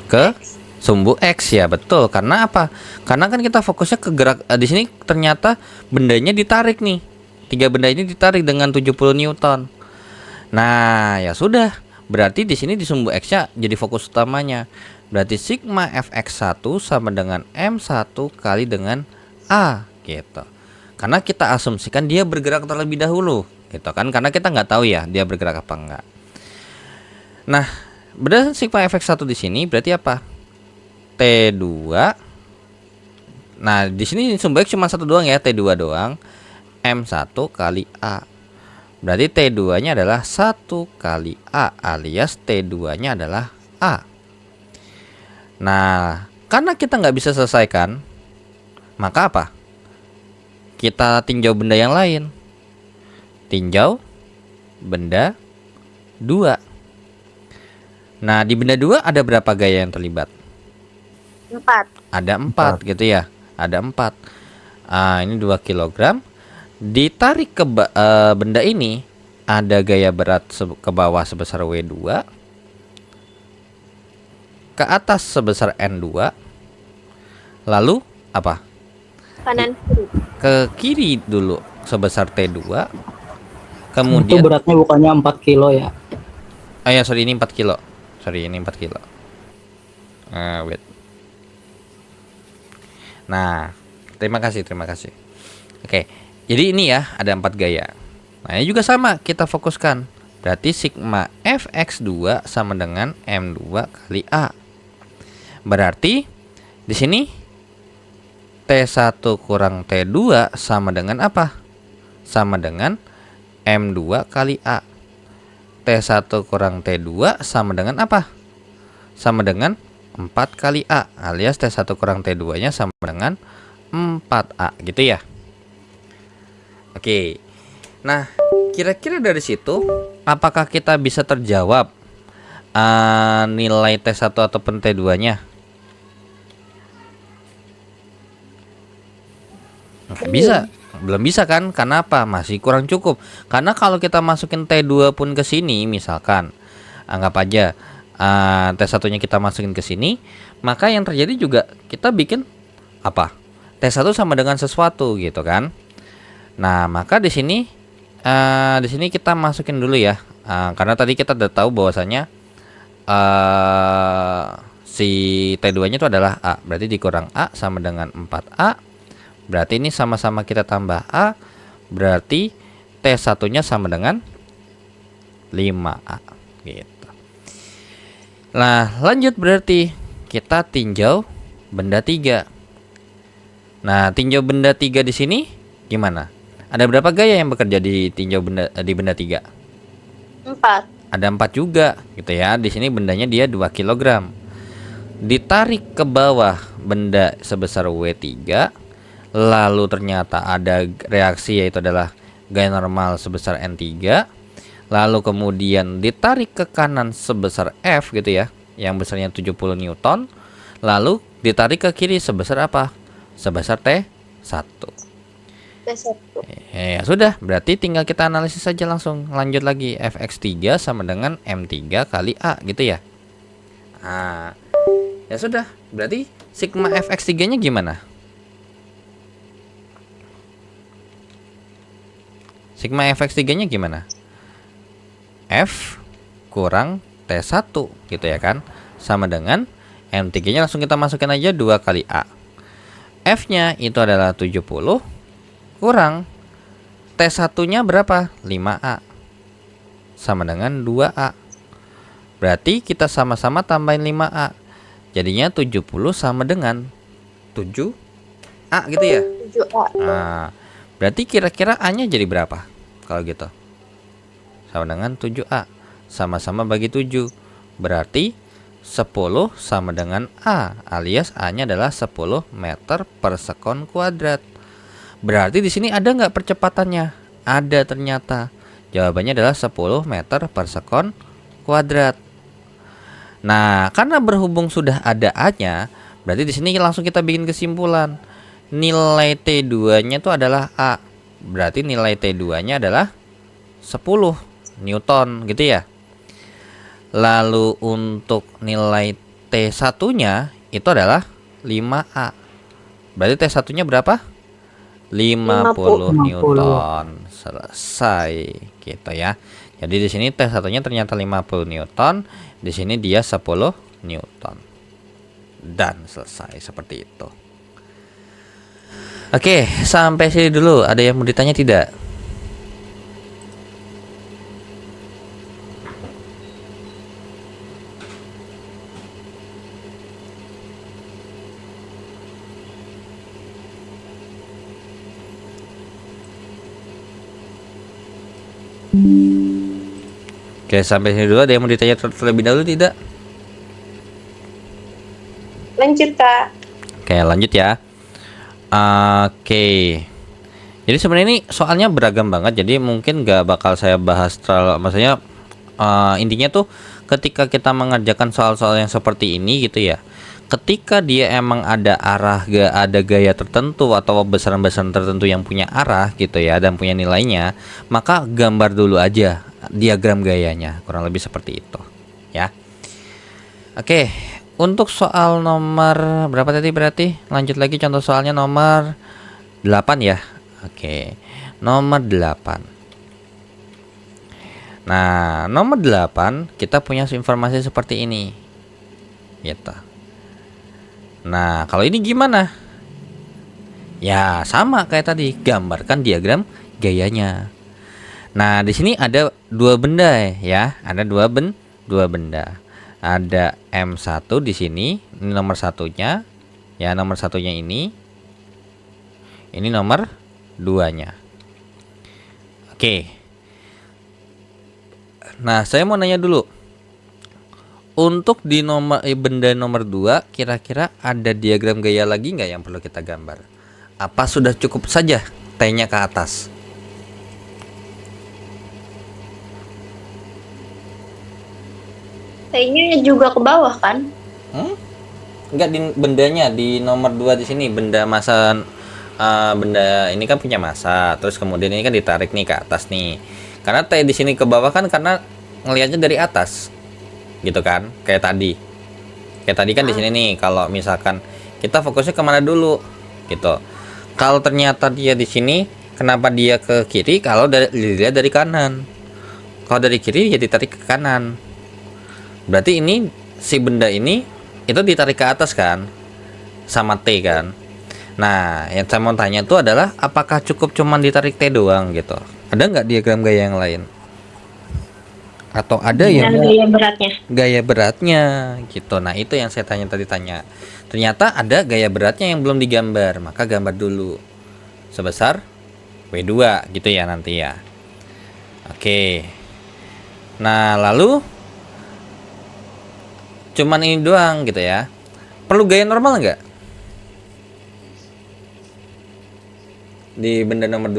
ke sumbu X ya, betul. Karena apa? Karena kan kita fokusnya ke gerak. Di sini ternyata bendanya ditarik nih. 3 benda ini ditarik dengan 70 Newton. Nah, ya sudah. Berarti di sini di sumbu X-nya jadi fokus utamanya. Berarti sigma Fx1 sama dengan M1 kali dengan A gitu. Karena kita asumsikan dia bergerak terlebih dahulu gitu kan, karena kita nggak tahu ya dia bergerak apa enggak. Nah, berdasarkan sigma Fx1 di sini berarti apa? T2. Nah, di sini sumbu X cuma 1 doang ya, T2 doang. M1 kali A. Berarti T2-nya adalah 1 kali A, alias T2-nya adalah A. Nah, karena kita nggak bisa selesaikan, maka apa? Kita tinjau benda yang lain. Tinjau benda 2. Nah, di benda 2 ada berapa gaya yang terlibat? 4. Ada 4 gitu ya. Ada 4. Ini 2 kilogram. Ditarik ke benda ini, ada gaya berat ke bawah sebesar W2, ke atas sebesar N2. Lalu apa? Kanan kiri. Ke kiri dulu sebesar T2. Itu Kemudian beratnya bukannya 4 kilo ya? ya, sorry, ini 4 kilo. Sorry, ini 4 kilo. Wait. Nah, terima kasih. Oke, jadi ini ya ada 4 gaya. Nah, ini juga sama kita fokuskan. Berarti sigma Fx2 sama dengan M2 kali A. Berarti di sini T1 kurang T2 sama dengan apa? Sama dengan M2 kali A. T1 kurang T2 sama dengan apa? Sama dengan 4 kali A, alias T1 kurang T2 nya sama dengan 4A gitu ya. Oke. Nah, kira-kira dari situ apakah kita bisa terjawab nilai T1 ataupun T2 nya? Bisa. Belum bisa kan? Karena apa? Masih kurang cukup. Karena kalau kita masukin T2 pun ke sini, misalkan anggap aja T1 nya kita masukin ke sini, maka yang terjadi juga kita bikin apa? T1 sama dengan sesuatu gitu kan. Nah, maka di sini kita masukin dulu ya. Karena tadi kita udah tahu bahwasanya si T2-nya itu adalah A. Berarti dikurang A sama dengan 4A. Berarti ini sama-sama kita tambah A. Berarti T1-nya sama dengan 5A gitu. Nah, lanjut berarti kita tinjau benda 3. Nah, tinjau benda 3 di sini gimana? Ada berapa gaya yang bekerja di tinjau benda di benda 3? 4. Ada 4 juga gitu ya. Di sini bendanya dia 2 kg. Ditarik ke bawah benda sebesar W3, lalu ternyata ada reaksi yaitu adalah gaya normal sebesar N3, lalu kemudian ditarik ke kanan sebesar F gitu ya, yang besarnya 70 Newton, lalu ditarik ke kiri sebesar apa? Sebesar T1. T1. Ya sudah, berarti tinggal kita analisis saja langsung. Lanjut lagi, Fx3 sama dengan M3 kali A gitu ya. Nah, ya sudah, berarti sigma Fx3-nya gimana? Sigma Fx3-nya gimana? F kurang T1 gitu ya kan, sama dengan M3-nya langsung kita masukin aja 2 kali A. F-nya itu adalah 70 kurang T1-nya berapa? 5A sama dengan 2A. Berarti kita sama-sama tambahin 5A. Jadinya 70 sama dengan 7A gitu ya. 7A. Nah, berarti kira-kira A-nya jadi berapa? Kalau gitu. Sama dengan 7A. Sama-sama bagi 7. Berarti 10 sama dengan A, alias A-nya adalah 10 meter per sekon kuadrat. Berarti di sini ada nggak percepatannya? Ada ternyata. Jawabannya adalah 10 meter per sekon kuadrat. Nah, karena berhubung sudah ada A-nya, berarti di sini langsung kita bikin kesimpulan. Nilai T2-nya itu adalah A. Berarti nilai T2-nya adalah 10 Newton gitu ya. Lalu untuk nilai T1-nya itu adalah 5A. Berarti T1-nya berapa? 50 Newton. Selesai gitu ya. Jadi di sini T1-nya ternyata 50 Newton, di sini dia 10 Newton. Dan selesai seperti itu. Oke, sampai sini dulu. Ada yang mau ditanya tidak? Oke, sampai sini dulu. Ada yang mau ditanya terlebih dahulu tidak? Lanjut, Kak. Oke, lanjut ya. Oke. Jadi sebenarnya ini soalnya beragam banget. Jadi mungkin gak bakal saya bahas terlalu. Maksudnya intinya tuh ketika kita mengerjakan soal-soal yang seperti ini gitu ya. Ketika dia emang ada arah, ada gaya tertentu atau besaran-besaran tertentu yang punya arah gitu ya dan punya nilainya, maka gambar dulu aja diagram gayanya, kurang lebih seperti itu ya. Oke, untuk soal nomor berapa tadi berarti? Lanjut lagi contoh soalnya nomor 8 ya. Oke, nomor 8. Nah, nomor 8 kita punya informasi seperti ini gitu. Nah, kalau ini gimana? Ya, sama kayak tadi, gambarkan diagram gayanya. Nah, di sini ada dua benda ya, ada dua benda. Ada M1 di sini, ini nomor satunya. Ya, nomor satunya ini. Ini nomor 2-nya. Oke. Nah, saya mau nanya dulu. Untuk di benda nomor 2, kira-kira ada diagram gaya lagi nggak yang perlu kita gambar? Apa sudah cukup saja T-nya ke atas? T-nya juga ke bawah kan? Enggak, di bendanya di nomor 2 di sini, benda massa, benda ini kan punya massa, terus kemudian ini kan ditarik nih ke atas nih. Karena T di sini ke bawah kan karena ngelihatnya dari atas. Gitu kan, kayak tadi kan di sini nih, kalau misalkan kita fokusnya kemana dulu gitu. Kalau ternyata dia di sini, kenapa dia ke kiri? Kalau dilihat dari kanan, kalau dari kiri ya ditarik ke kanan. Berarti ini si benda ini itu ditarik ke atas kan, sama T kan. Nah, yang saya mau tanya itu adalah apakah cukup cuman ditarik T doang gitu? Ada nggak diagram gaya yang lain? Atau ada yang Dan gaya beratnya. gaya beratnya gitu? Nah, itu yang saya tanya. Ternyata ada gaya beratnya yang belum digambar, maka gambar dulu sebesar W2 gitu ya nanti ya. Oke. Nah, lalu cuman ini doang gitu ya. Perlu gaya normal nggak? Di benda nomor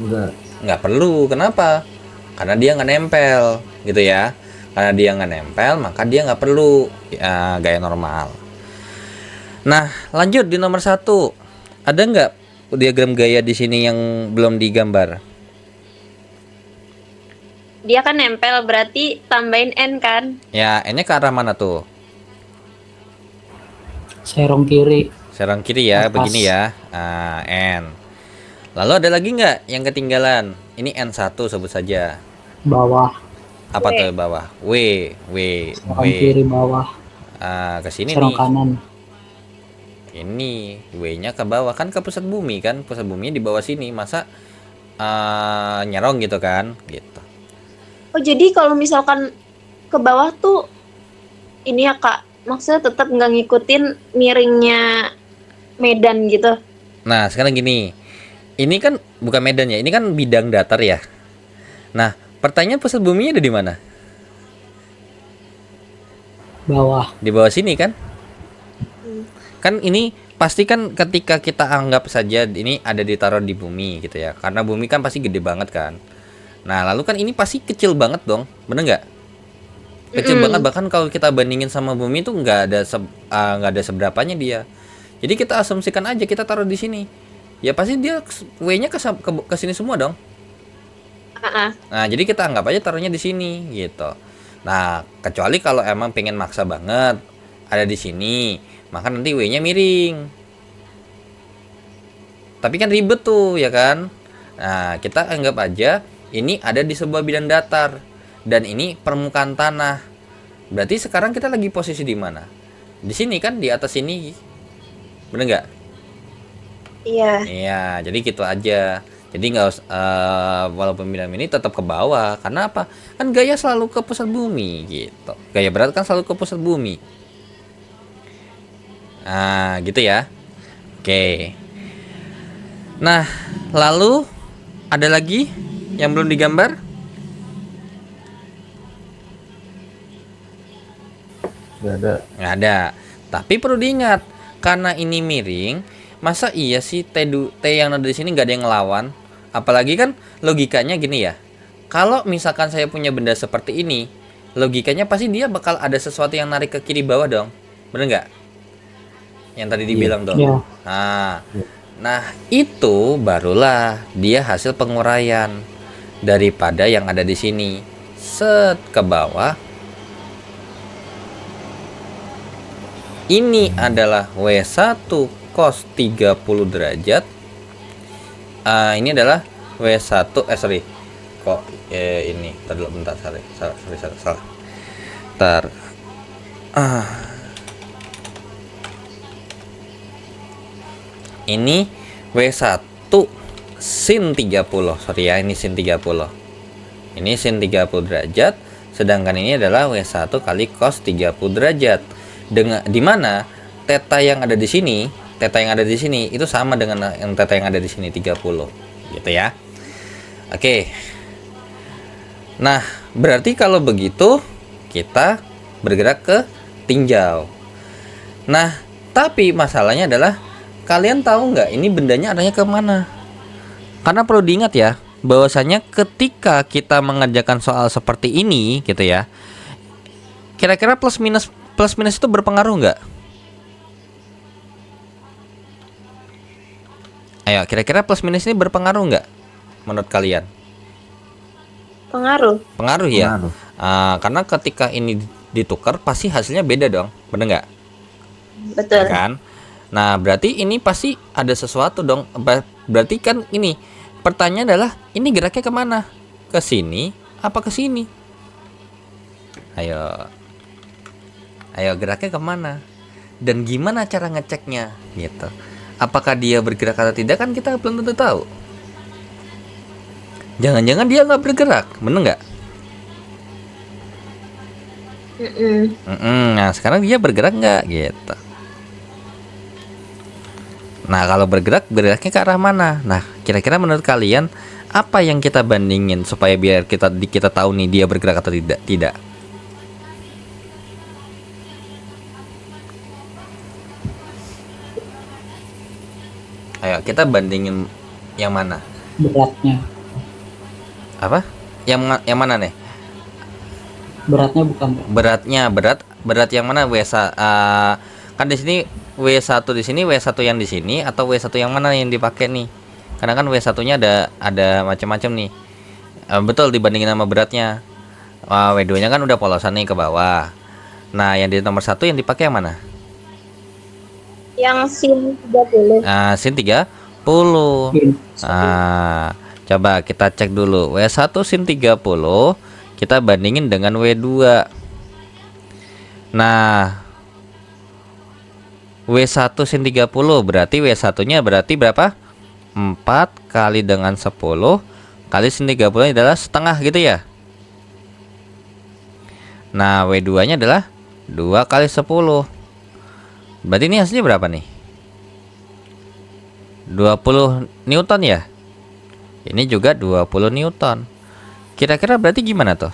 2. Nggak perlu. Kenapa? Karena dia nggak nempel gitu ya. Karena dia nggak nempel, maka dia nggak perlu gaya normal. Nah, lanjut di nomor 1. Ada nggak diagram gaya di sini yang belum digambar? Dia kan nempel, berarti tambahin N kan? Ya, N-nya ke arah mana tuh? Serong kiri. Serang kiri ya, Atas. begini ya. N. Lalu ada lagi nggak yang ketinggalan? Ini N1 sebut saja. Bawah. Apa W. tuh bawah? W. Serong kiri bawah. Ke sini Serong nih. kanan. Ini W-nya ke bawah kan, ke pusat bumi kan? Pusat bumi di bawah sini. Masa nyerong gitu kan? Gitu. Oh, jadi kalau misalkan ke bawah tuh ini ya Kak, maksudnya tetap nggak ngikutin miringnya medan gitu. Nah, sekarang gini. Ini kan bukan medan ya, ini kan bidang datar ya. Nah, pertanyaan pusat buminya ada di mana? Bawah. Di bawah sini kan? Kan ini pasti kan ketika kita anggap saja ini ada ditaruh di bumi gitu ya. Karena bumi kan pasti gede banget kan. Nah, lalu kan ini pasti kecil banget dong. Bener nggak? Kecil banget, bahkan kalau kita bandingin sama bumi tuh nggak ada seberapanya dia. Jadi kita asumsikan aja kita taruh di sini. Ya pasti dia W-nya ke sini semua dong. Nah, jadi kita anggap aja taruhnya di sini gitu. Nah, kecuali kalau emang pengen maksa banget ada di sini, maka nanti W-nya miring. Tapi kan ribet tuh, ya kan? Nah, kita anggap aja ini ada di sebuah bidang datar dan ini permukaan tanah. Berarti sekarang kita lagi posisi di mana? Di sini kan, di atas sini. Bener nggak? Iya. Iya, jadi gitu aja. Jadi nggak usah, walaupun bidang ini tetap ke bawah. Karena apa? Kan gaya selalu ke pusat bumi gitu. Gaya berat kan selalu ke pusat bumi. Nah, gitu ya. Oke. Nah, lalu ada lagi yang belum digambar? Nggak ada. Tapi perlu diingat, karena ini miring, masa iya sih T yang ada di sini nggak ada yang ngelawan? Apalagi kan logikanya gini ya. Kalau misalkan saya punya benda seperti ini, logikanya pasti dia bakal ada sesuatu yang narik ke kiri bawah dong. Bener nggak? Yang tadi dibilang dong. Iya. Nah, itu barulah dia hasil penguraian daripada yang ada di sini. Set ke bawah. Ini adalah W1 cos 30 derajat. Ini adalah W1 sorry. Kok ini bentar dulu, bentar, salah. Bentar. Ini W1 sin 30. Sorry ya, ini sin 30. Ini sin 30 derajat, sedangkan ini adalah W1 kali cos 30 derajat. Dengan di mana theta yang ada di sini, itu sama dengan yang theta yang ada di sini 30. Gitu ya. Oke. Nah, berarti kalau begitu kita bergerak ke tinjau. Nah, tapi masalahnya adalah kalian tahu nggak ini bendanya arahnya ke mana? Karena perlu diingat ya, bahwasanya ketika kita mengerjakan soal seperti ini gitu ya, kira-kira plus minus itu berpengaruh nggak? Ayo, kira-kira plus minus ini berpengaruh nggak menurut kalian? Pengaruh ya. Pengaruh. Karena ketika ini ditukar pasti hasilnya beda dong, bener nggak? Betul. Ya kan? Nah, berarti ini pasti ada sesuatu dong. Berarti kan ini pertanyaan adalah ini geraknya kemana? Ke sini apa ke sini? Ayo. Ayo geraknya kemana? Dan gimana cara ngeceknya gitu? Apakah dia bergerak atau tidak kan kita belum tentu tahu. Jangan-jangan dia nggak bergerak, bener nggak? Nah sekarang dia bergerak nggak gitu? Nah kalau bergerak, bergeraknya ke arah mana? Nah kira-kira menurut kalian apa yang kita bandingin supaya biar kita tahu nih dia bergerak atau tidak? Tidak. Ayo kita bandingin yang mana? Beratnya. Apa? Yang mana nih? Beratnya bukan. Berat yang mana? Kan di sini W1 di sini, W1 yang di sini atau W1 yang mana yang dipakai nih? Karena kan W1-nya ada macam-macam nih. Betul dibandingin sama beratnya. W2-nya kan udah polosan nih ke bawah. Nah, yang di nomor 1 yang dipakai yang mana? Yang sin 30. Sin 30. Coba kita cek dulu. W1 sin 30 kita bandingin dengan W2. Nah, W1 sin 30 berarti W1-nya berarti berapa? 4 kali dengan 10 kali sin 30 adalah setengah gitu ya. Nah, W2-nya adalah 2 kali 10. Berarti ini hasilnya berapa nih? 20 Newton ya? Ini juga 20 Newton. Kira-kira berarti gimana tuh?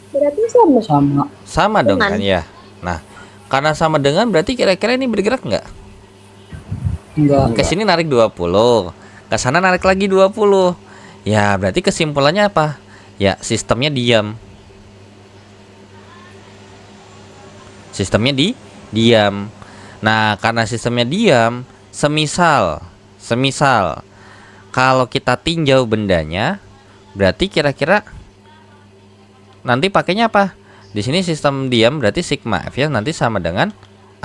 Berarti sama. Sama. Dong kan ya. Nah, karena sama dengan berarti kira-kira ini bergerak nggak? Enggak. Ke sini narik 20, ke sana narik lagi 20. Ya, berarti kesimpulannya apa? Ya, sistemnya diam. Sistemnya diam. Nah, karena sistemnya diam, semisal kalau kita tinjau bendanya, berarti kira-kira nanti pakainya apa? Di sini sistem diam berarti sigma F ya nanti sama dengan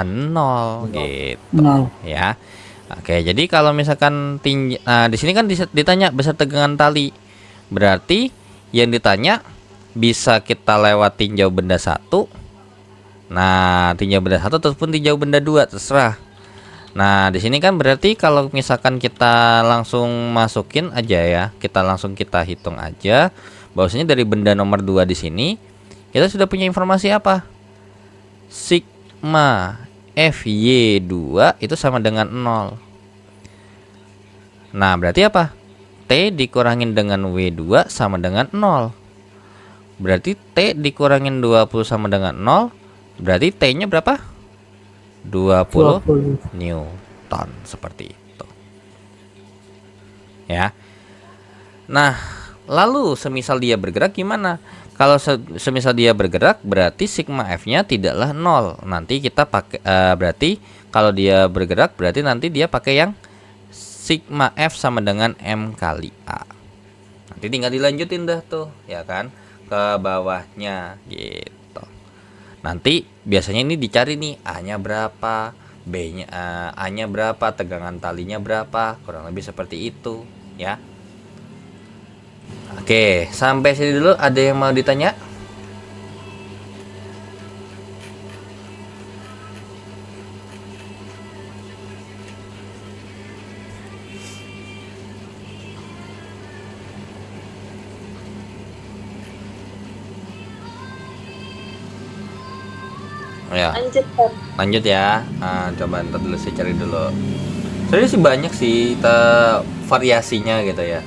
0 gitu. 0. Ya. Oke, jadi kalau misalkan di sini kan ditanya besar tegangan tali. Berarti yang ditanya bisa kita lewat tinjau benda 1. Nah, tinjau benda 1 ataupun tinjau benda 2 terserah. Nah, di sini kan berarti kalau misalkan kita langsung masukin aja ya, kita hitung aja bahwasanya dari benda nomor 2 di sini kita sudah punya informasi apa? Sigma FY2 itu sama dengan 0. Nah, berarti apa? T dikurangin dengan W2 sama dengan 0. Berarti T dikurangin 20 sama dengan 0. Berarti T-nya berapa? 20 Newton seperti itu. Ya. Nah, lalu semisal dia bergerak gimana? Kalau semisal dia bergerak berarti sigma F-nya tidaklah 0. Nanti kita pakai berarti kalau dia bergerak berarti nanti dia pakai yang sigma F sama dengan M kali A. Nanti tinggal dilanjutin dah tuh, ya kan? Ke bawahnya gitu. Nanti biasanya ini dicari nih A-nya berapa, B-nya A-nya berapa, tegangan talinya berapa, kurang lebih seperti itu, ya. Oke, sampai sini dulu. Ada yang mau ditanya? Ya, lanjut ya. Coba ntar dulu saya cari dulu. Sebenarnya sih banyak sih variasinya gitu ya.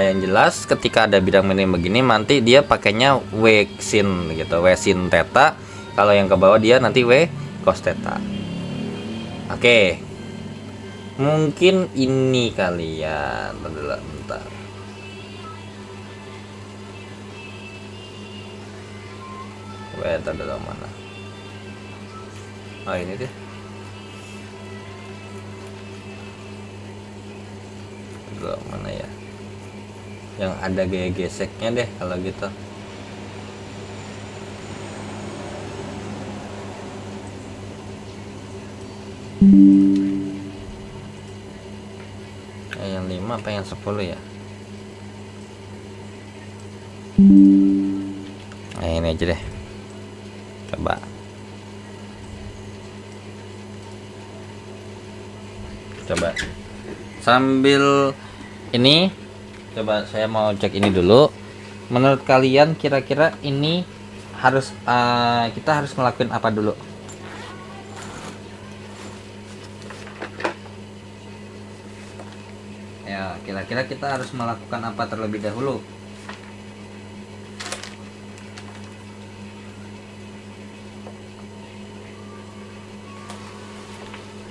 Yang jelas ketika ada bidang minim begini nanti dia pakainya W sin gitu, W sin theta. Kalau yang ke bawah dia nanti W cos theta. Oke. Mungkin ini kali ya. Bentar. W theta mana? Oh, ini deh. Mana ya? Yang ada gaya geseknya deh kalau gitu. Yang 5 apa yang 10 ya? Nah, ini aja deh. Coba. Coba. Sambil ini, coba saya mau cek ini dulu. Menurut kalian kira-kira ini harus kita harus ngelakuin apa dulu? Ya, kira-kira kita harus melakukan apa terlebih dahulu?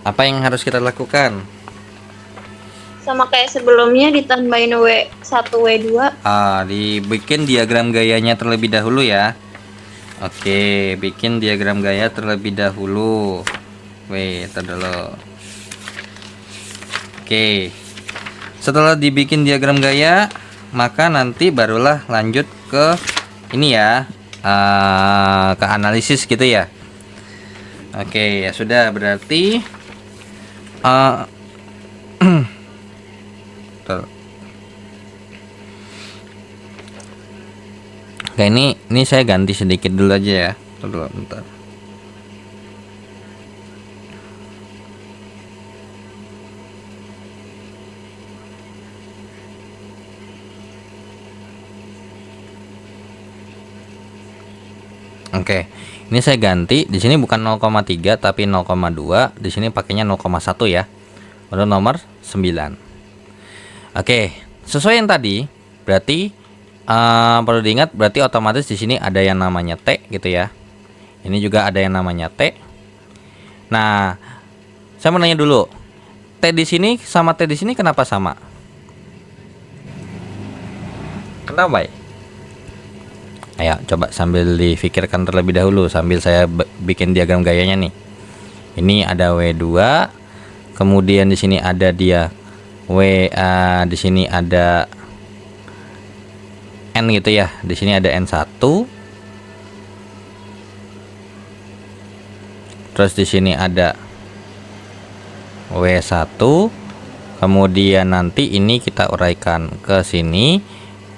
Apa yang harus kita lakukan? Sama kayak sebelumnya ditambahin W1 W2. Dibikin diagram gayanya terlebih dahulu ya. Oke, bikin diagram gaya terlebih dahulu. Ntar dulu. Oke. Setelah dibikin diagram gaya, maka nanti barulah lanjut ke ini ya, ke analisis gitu ya. Oke, ya sudah, berarti Tuh. Oke, ini saya ganti sedikit dulu aja ya. Tuh dulu, bentar. Oke, ini saya ganti. Di sini bukan 0,3 tapi 0,2. Di sini pakainya 0,1 ya. Baru nomor 9. Oke, sesuai yang tadi, berarti perlu diingat, berarti otomatis di sini ada yang namanya T gitu ya. Ini juga ada yang namanya T. Nah, saya mau nanya dulu, T di sini sama T di sini kenapa sama? Kenapa ya? Ayo coba sambil difikirkan terlebih dahulu sambil saya bikin diagram gayanya nih. Ini ada W2, kemudian di sini ada dia di sini ada N gitu ya. Di sini ada N1. Terus di sini ada W1. Kemudian nanti ini kita uraikan ke sini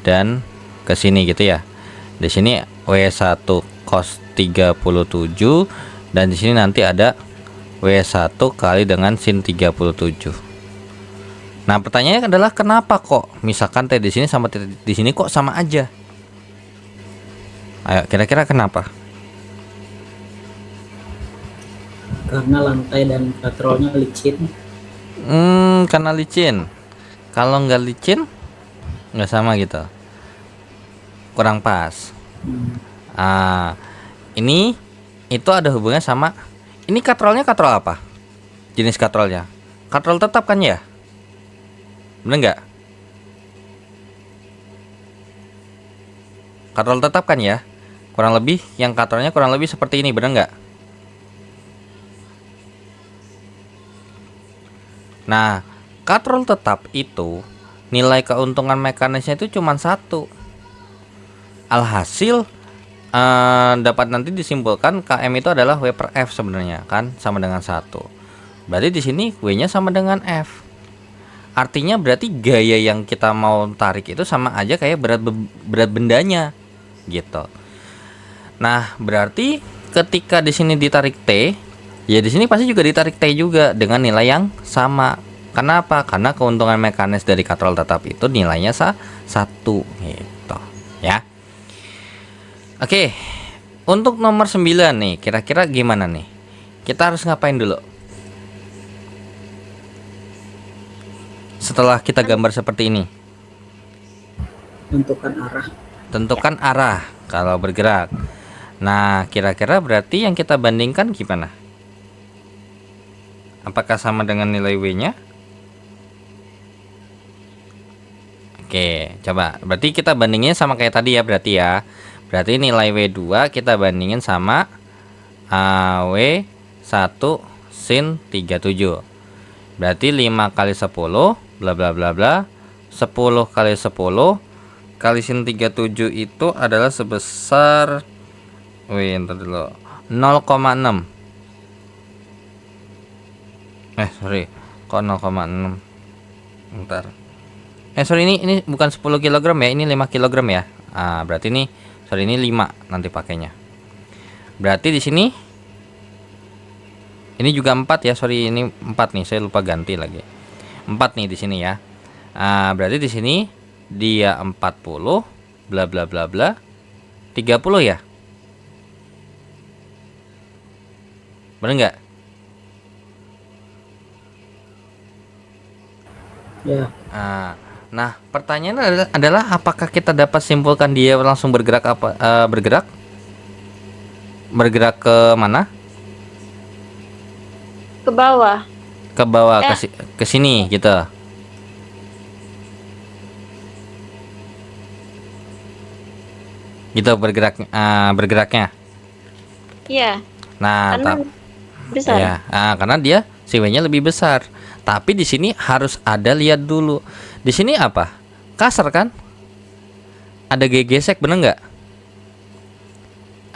dan ke sini gitu ya. Di sini W1 cos 37 dan di sini nanti ada W1 kali dengan sin 37. Nah, pertanyaannya adalah kenapa kok misalkan T di sini sama T di sini kok sama aja? Ayo, kira-kira kenapa? Karena lantai dan katrolnya licin. Karena licin. Kalau nggak licin, nggak sama gitu. Kurang pas. Ini itu ada hubungannya sama. Ini katrolnya katrol apa? Jenis katrolnya? Katrol tetap kan ya? Bener nggak? Katrol tetap kan ya? Kurang lebih yang katrolnya kurang lebih seperti ini, bener nggak? Nah, katrol tetap itu nilai keuntungan mekanisnya itu cuma 1. Alhasil dapat nanti disimpulkan KM itu adalah W per F sebenarnya kan, sama dengan 1. Berarti di sini W-nya sama dengan F. Artinya berarti gaya yang kita mau tarik itu sama aja kayak berat bendanya gitu. Nah, berarti ketika di sini ditarik T, ya di sini pasti juga ditarik T juga dengan nilai yang sama. Kenapa? Karena keuntungan mekanis dari katrol tetap itu nilainya 1 gitu ya. Oke. Untuk nomor 9 nih, kira-kira gimana nih? Kita harus ngapain dulu? Setelah kita gambar seperti ini, Tentukan arah. tentukan arah kalau bergerak. Nah, kira-kira berarti yang kita bandingkan gimana? Apakah sama dengan nilai W-nya? Oke, coba. Berarti kita bandingnya sama kayak tadi ya, berarti ya. Berarti nilai W2 kita bandingin sama W1 sin 37. Berarti 5 kali 10 bla bla bla bla 10 kali 10 kali sin 37 itu adalah sebesar ntar dulu 0,6. Sorry, kok 0,6? Bentar. Sorry, ini bukan 10 kg ya, ini 5 kg ya. Berarti ini sorry, ini 5 nanti pakainya. Berarti di sini ini juga 4 ya, sorry ini 4 nih, saya lupa ganti lagi. 4 nih di sini ya. Berarti di sini dia 40 bla bla bla bla 30 ya. Bener nggak? Ya, Nah, pertanyaannya adalah apakah kita dapat simpulkan dia langsung bergerak bergerak ke mana? Ke bawah. Ke bawah, ke sini gitu. Gitu bergeraknya. Iya, Nah, karena besar. ya, karena dia CW-nya lebih besar. Tapi di sini harus ada, lihat dulu. Di sini apa? Kasar kan? Ada gaya gesek, bener nggak?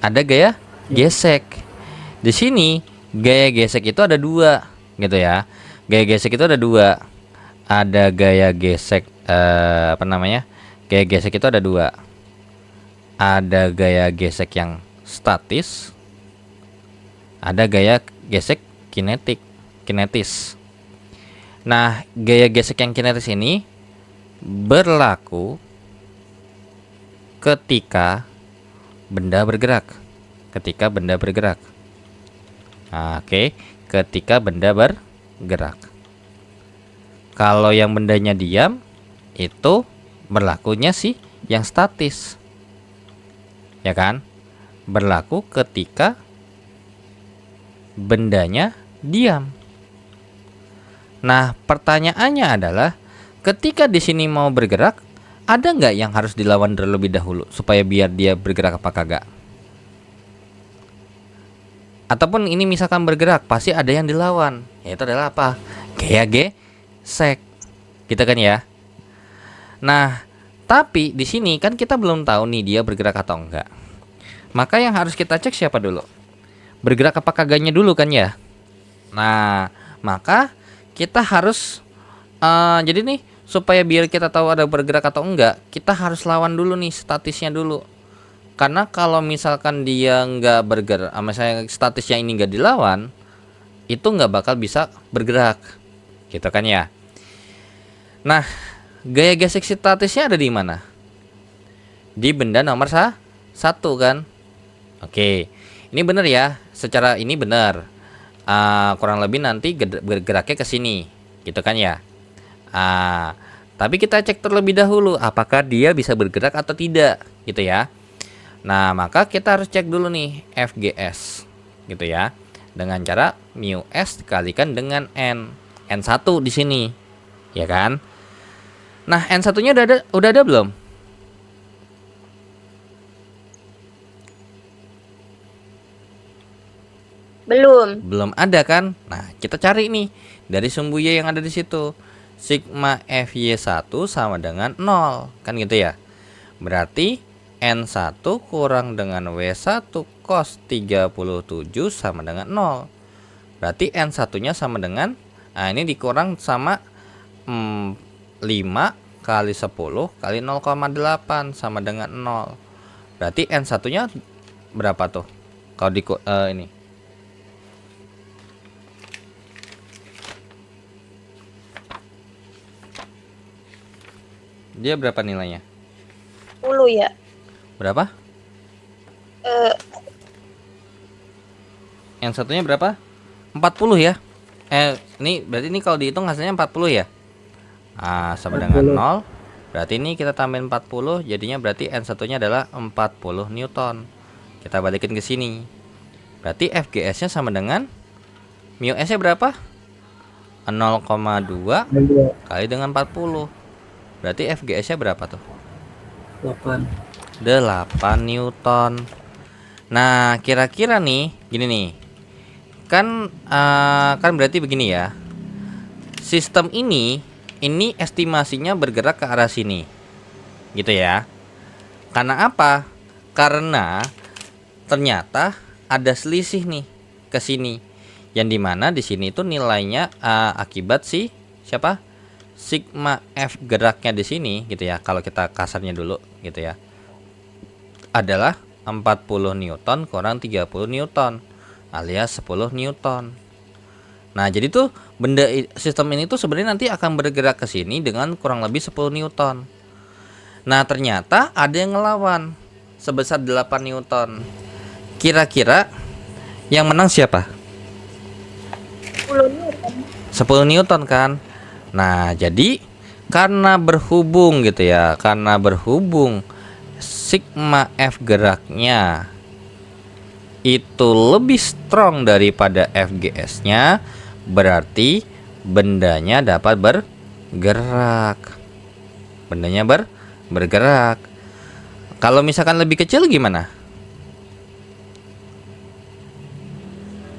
Ada gaya gesek. Di sini gaya gesek itu ada 2, gitu ya. Gaya gesek itu ada 2. Ada gaya gesek Gaya gesek itu ada 2. Ada gaya gesek yang statis. Ada gaya gesek kinetis. Nah, gaya gesek yang kinetis ini berlaku ketika benda bergerak. Ketika benda bergerak. Ketika benda bergerak. Kalau yang bendanya diam, itu berlakunya sih yang statis. Ya kan? Berlaku ketika bendanya diam. Nah, pertanyaannya adalah ketika di sini mau bergerak, ada nggak yang harus dilawan terlebih dahulu supaya biar dia bergerak apa kagak? Ataupun ini misalkan bergerak, pasti ada yang dilawan, yaitu adalah apa? Gaya gesek, gitu kan ya? Nah, tapi di sini kan kita belum tahu nih dia bergerak atau enggak. Maka yang harus kita cek siapa dulu? Bergerak apa kagaknya dulu kan ya? Nah, maka kita harus jadi nih supaya biar kita tahu ada bergerak atau enggak, kita harus lawan dulu nih statisnya dulu. Karena kalau misalkan dia nggak bergerak, misalnya statisnya ini nggak dilawan, itu nggak bakal bisa bergerak, gitu kan ya. Nah, gaya gesek statisnya ada di mana? Di benda nomor 1 kan. Oke, ini benar ya. Secara ini benar. Kurang lebih nanti bergeraknya ke sini, gitu kan ya. Tapi kita cek terlebih dahulu apakah dia bisa bergerak atau tidak, gitu ya. Nah, maka kita harus cek dulu nih FGS, gitu ya. Dengan cara mu s dikalikan dengan n1 di sini, ya kan? Nah, n1-nya udah ada belum? Belum. Ada kan? Nah, kita cari nih dari sumbu Y yang ada di situ. Sigma FY1 sama dengan 0, kan gitu ya. Berarti N1 kurang dengan W1 cos 37 sama dengan 0. Berarti N1-nya sama dengan, ini dikurang sama 5 kali 10 kali 0,8 sama dengan 0. Berarti N1-nya berapa tuh? Kalau ini dia berapa nilainya? 10 ya. Berapa? Yang satunya berapa? 40 ya. Ini berarti ini kalau dihitung hasilnya 40 ya. Sama dengan 0. Berarti ini kita tambahin 40, jadinya berarti N1-nya adalah 40 Newton. Kita balikin ke sini. Berarti FGS-nya sama dengan mu S-nya berapa? 0,2 kali dengan 40. Berarti FGS-nya berapa tuh? 8. 8 Newton. Nah, kira-kira nih gini nih. Kan berarti begini ya. Sistem ini estimasinya bergerak ke arah sini. Gitu ya. Karena apa? Karena ternyata ada selisih nih ke sini. Yang dimana di sini itu nilainya akibat siapa? Sigma F geraknya di sini gitu ya. Kalau kita kasarnya dulu gitu ya. Adalah 40 Newton kurang 30 Newton alias 10 Newton. Nah, jadi tuh sistem ini tuh sebenarnya nanti akan bergerak ke sini dengan kurang lebih 10 Newton. Nah, ternyata ada yang ngelawan sebesar 8 Newton. Kira-kira yang menang siapa? 10 Newton. 10 Newton kan. Nah, jadi karena berhubung gitu ya, karena berhubung sigma F geraknya itu lebih strong daripada FGS-nya, berarti bendanya dapat bergerak. Bendanya bergerak. Kalau misalkan lebih kecil gimana?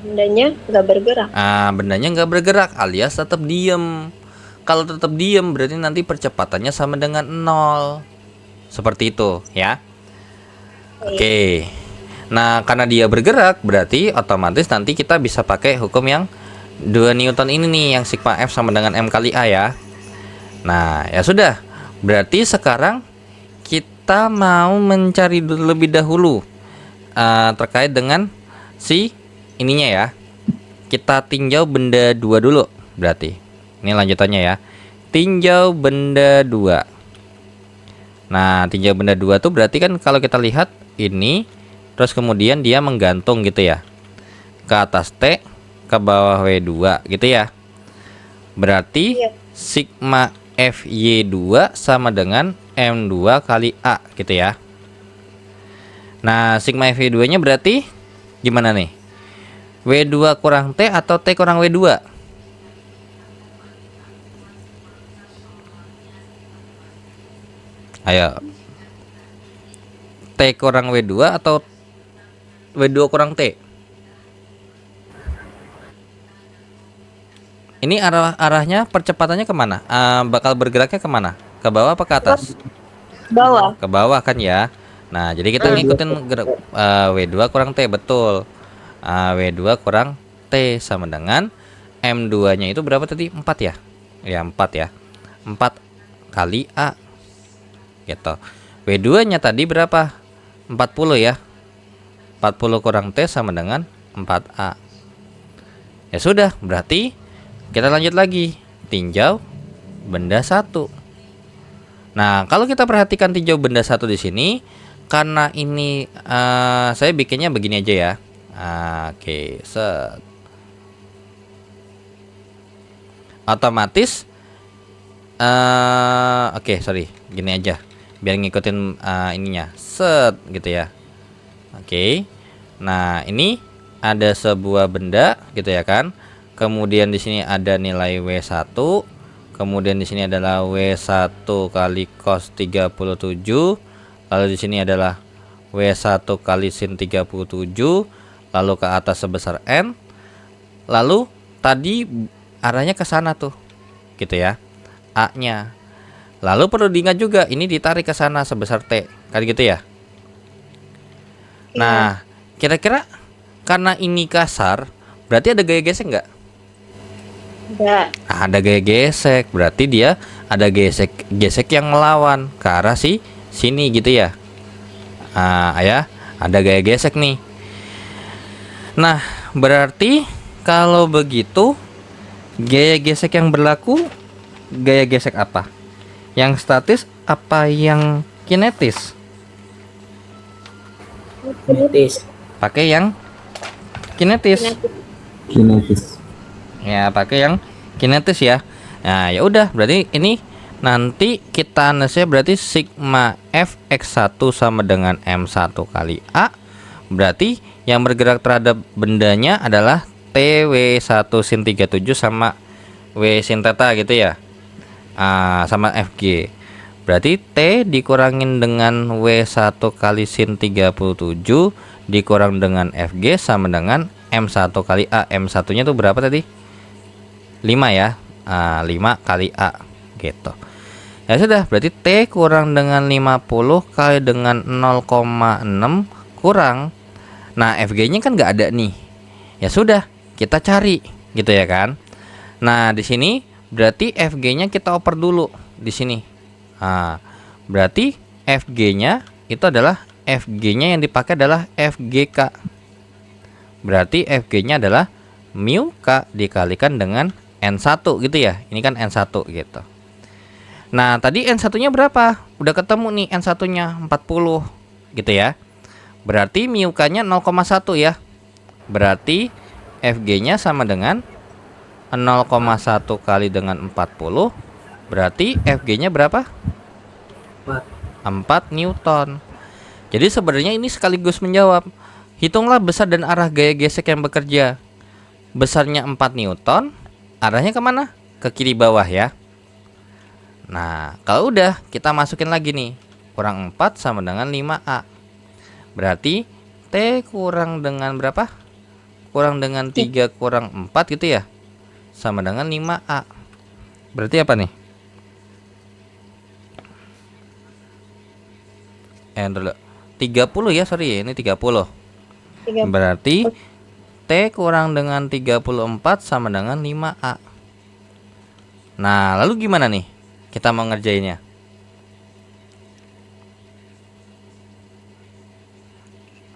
Bendanya nggak bergerak. Bendanya nggak bergerak alias tetap diem. Kalau tetap diem berarti nanti percepatannya sama dengan 0. Seperti itu ya. Oke. Nah, karena dia bergerak berarti otomatis nanti kita bisa pakai hukum yang 2 Newton ini nih, yang sigma F sama dengan M kali A ya. Nah, ya sudah. Berarti sekarang kita mau mencari lebih dahulu terkait dengan si ininya ya. Kita tinjau benda 2 dulu berarti. Ini lanjutannya ya. Tinjau benda 2. Nah, tinjau benda 2 tuh berarti kan kalau kita lihat ini, terus kemudian dia menggantung gitu ya. Ke atas T, ke bawah W2 gitu ya. Berarti sigma FY2 sama dengan M2 kali A gitu ya. Nah, sigma FY2-nya berarti gimana nih? W2 kurang T atau T kurang W2? Ayo. T kurang W2 atau W2 kurang T? Ini arahnya percepatannya kemana? Bakal bergeraknya kemana? Ke bawah apa ke atas? Bawah. Ke bawah kan ya. Nah, jadi kita ngikutin gerak W2 kurang T, betul. W2 kurang T sama dengan M2-nya itu berapa tadi? 4 ya? Ya, 4 ya. 4 kali A. Gitu. W2-nya tadi berapa? 40 ya. 40 kurang T sama dengan 4A. Ya sudah, berarti kita lanjut lagi. Tinjau benda 1. Nah, kalau kita perhatikan tinjau benda 1 di sini, karena ini saya bikinnya begini aja ya. Oke, set. Otomatis oke, sorry, gini aja biar ngikutin ininya, set gitu ya. Oke. Nah, ini ada sebuah benda gitu ya kan. Kemudian di sini ada nilai W1. Kemudian di sini adalah W1 kali cos 37. Lalu di sini adalah W1 kali sin 37. Lalu ke atas sebesar N. Lalu tadi arahnya ke sana tuh. Gitu ya. A-nya. Lalu perlu diingat juga ini ditarik ke sana sebesar T. Kan gitu ya. Nah, kira-kira karena ini kasar, berarti ada gaya gesek nggak? Enggak. Ada gaya gesek, berarti dia ada gesek yang melawan ke arah sini gitu ya. Ya, ada gaya gesek nih. Nah, berarti kalau begitu gaya gesek yang berlaku gaya gesek apa? Yang statis apa yang kinetis? Kinetis. Pakai yang kinetis. Kinetis. Ya, pakai yang kinetis ya. Nah, ya udah, berarti ini nanti kita analisnya berarti sigma F X1 sama dengan M1 kali A. Berarti yang bergerak terhadap bendanya adalah TW1 sin 37 sama W sin theta gitu ya. Sama FG. Berarti T dikurangin dengan W1 kali sin 37 dikurang dengan FG sama dengan M1 kali A. M1 nya tuh berapa tadi? 5 ya. 5 kali A gitu. Ya sudah, berarti T kurang dengan 50 kali dengan 0,6 kurang. Nah, FG nya kan nggak ada nih. Ya sudah, kita cari gitu ya kan. Nah, di sini berarti FG nya kita oper dulu di sini. Berarti FG nya itu adalah FG-nya yang dipakai adalah FGK. Berarti FG-nya adalah mu K dikalikan dengan N1 gitu ya. Ini kan N1 gitu. Nah, tadi N1-nya berapa? Udah ketemu nih N1-nya 40 gitu ya. Berarti mu K-nya 0,1 ya. Berarti FG-nya sama dengan 0,1 kali dengan 40. Berarti FG-nya berapa? 4 Newton. Jadi sebenarnya ini sekaligus menjawab. Hitunglah besar dan arah gaya gesek yang bekerja. Besarnya 4 Newton, arahnya kemana? Ke kiri bawah ya. Nah, kalau udah kita masukin lagi nih. Kurang 4 sama dengan 5A. Berarti T kurang dengan berapa? Kurang dengan 3 kurang 4 gitu ya. Sama dengan 5A. Berarti apa nih? Dulu. 30 ya, sorry ya, ini 30. Berarti T kurang dengan 34 sama dengan 5A. Nah, lalu gimana nih kita mau ngerjainnya?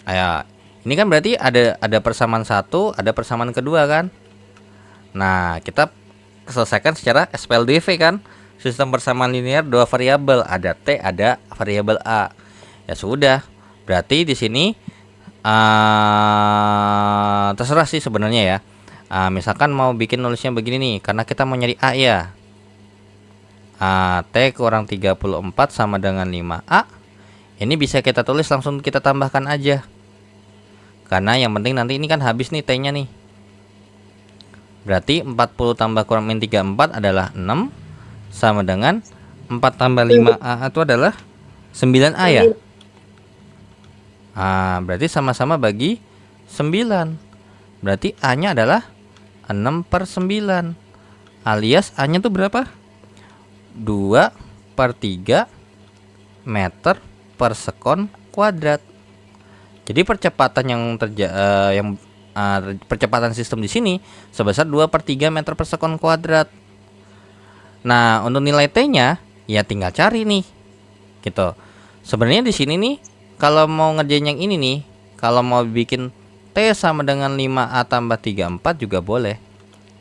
Ayo, ini kan berarti ada persamaan satu, ada persamaan kedua kan? Nah, kita selesaikan secara SPLDV kan? Sistem persamaan linear dua variabel, ada T, ada variabel A. Ya sudah, berarti di sini terserah sih sebenarnya ya. Misalkan mau bikin nulisnya begini nih, karena kita mau nyari A ya. T kurang 34 sama dengan 5A. Ini bisa kita tulis langsung kita tambahkan aja. Karena yang penting nanti ini kan habis nih T-nya nih. Berarti 40 tambah kurang min 34 adalah 6. Sama dengan 4 tambah 5A itu adalah 9A ya. Berarti sama-sama bagi 9. Berarti A-nya adalah 6/9. Alias A-nya tuh berapa? 2/3 meter per sekon kuadrat. Jadi percepatan percepatan sistem di sini sebesar 2/3 meter per sekon kuadrat. Nah, untuk nilai T-nya ya tinggal cari nih. Gitu. Sebenarnya di sini nih kalau mau ngerjain yang ini nih, kalau mau bikin T sama dengan 5A tambah 34 juga boleh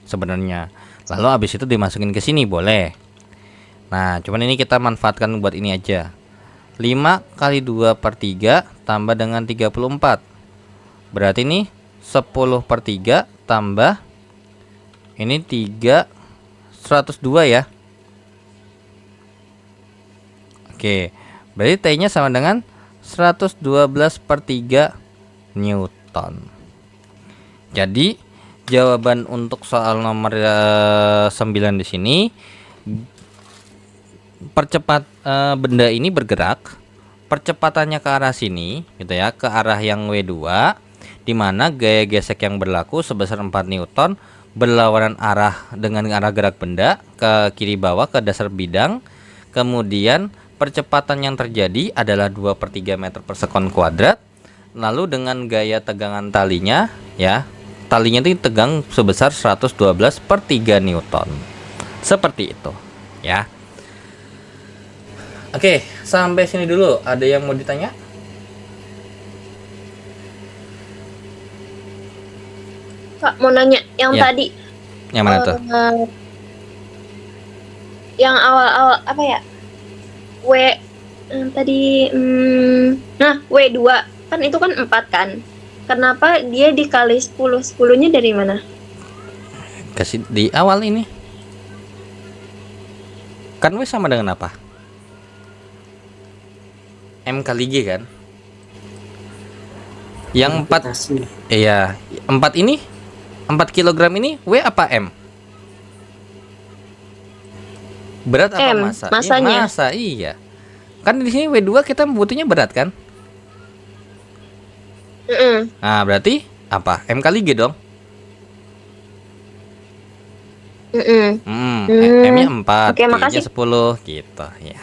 sebenarnya. Lalu habis itu dimasukin ke sini boleh. Nah, cuman ini kita manfaatkan buat ini aja. 5 kali 2/3 tambah dengan 34. Berarti ini 10/3 tambah ini 102 ya. Oke, berarti T-nya sama dengan 112/3 Newton. Jadi jawaban untuk soal nomor 9 di sini, benda ini bergerak, percepatannya ke arah sini gitu ya, ke arah yang W2, di mana gaya gesek yang berlaku sebesar 4 Newton berlawanan arah dengan arah gerak benda ke kiri bawah ke dasar bidang. Kemudian percepatan yang terjadi adalah 2/3 meter per sekon kuadrat. Lalu dengan gaya tegangan talinya ya, talinya itu tegang sebesar 112/3 Newton. Seperti itu ya. Oke, sampai sini dulu. Ada yang mau ditanya? Pak, mau nanya yang Ya. tadi. Yang mana tuh? Yang awal-awal apa ya? Tadi nah, W2 kan itu kan 4 kan. Kenapa dia dikali 10? 10-nya dari mana? Kasih di awal ini. Kan W sama dengan apa? M kali G kan? Yang 4, Gravitasi. iya, 4 ini 4 kilogram ini W apa M? Berat apa M, massa? masanya. Massa, iya. Kan di sini W2 kita butuhnya berat kan? Nah, berarti apa? M kali G dong. M-nya 4, Oke, G-nya makasih. 10 gitu ya.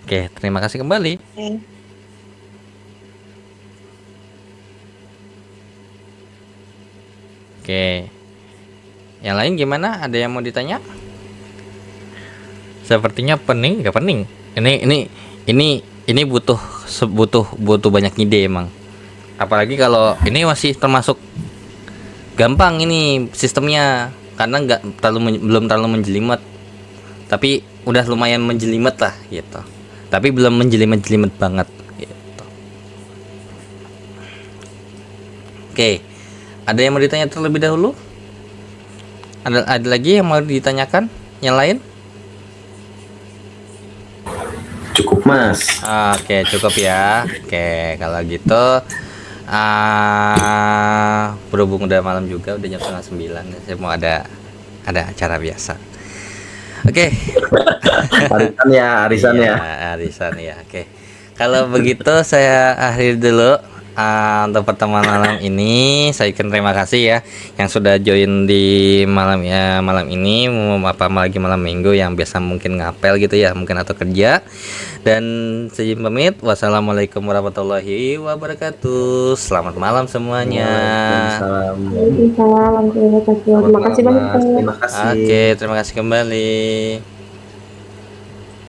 Oke, terima kasih kembali. Oke. Yang lain gimana? Ada yang mau ditanya? Sepertinya pening, nggak pening. Ini ini butuh banyak ide emang. Apalagi kalau ini masih termasuk gampang ini sistemnya karena belum terlalu menjelimet. Tapi udah lumayan menjelimet lah gitu. Tapi belum menjelimet banget gitu. Oke. Ada yang mau ditanya terlebih dahulu? Ada lagi yang mau ditanyakan? Yang lain? Cukup Mas. Oke, cukup ya. Oke, kalau gitu berhubung udah malam juga, udah jam 8:30, saya mau ada acara biasa. Oke. Arisan Iya, ya. arisan ya. Oke. Kalau begitu saya akhiri dulu untuk pertemuan malam ini. Saya ucapkan terima kasih ya yang sudah join di malam ini, lagi malam minggu yang biasa mungkin ngapel gitu ya, mungkin atau kerja. Dan saya pamit. Wassalamualaikum warahmatullahi wabarakatuh. Selamat malam semuanya. Waalaikumsalam. Terima kasih banyak. Terima kasih. Oke, terima kasih kembali.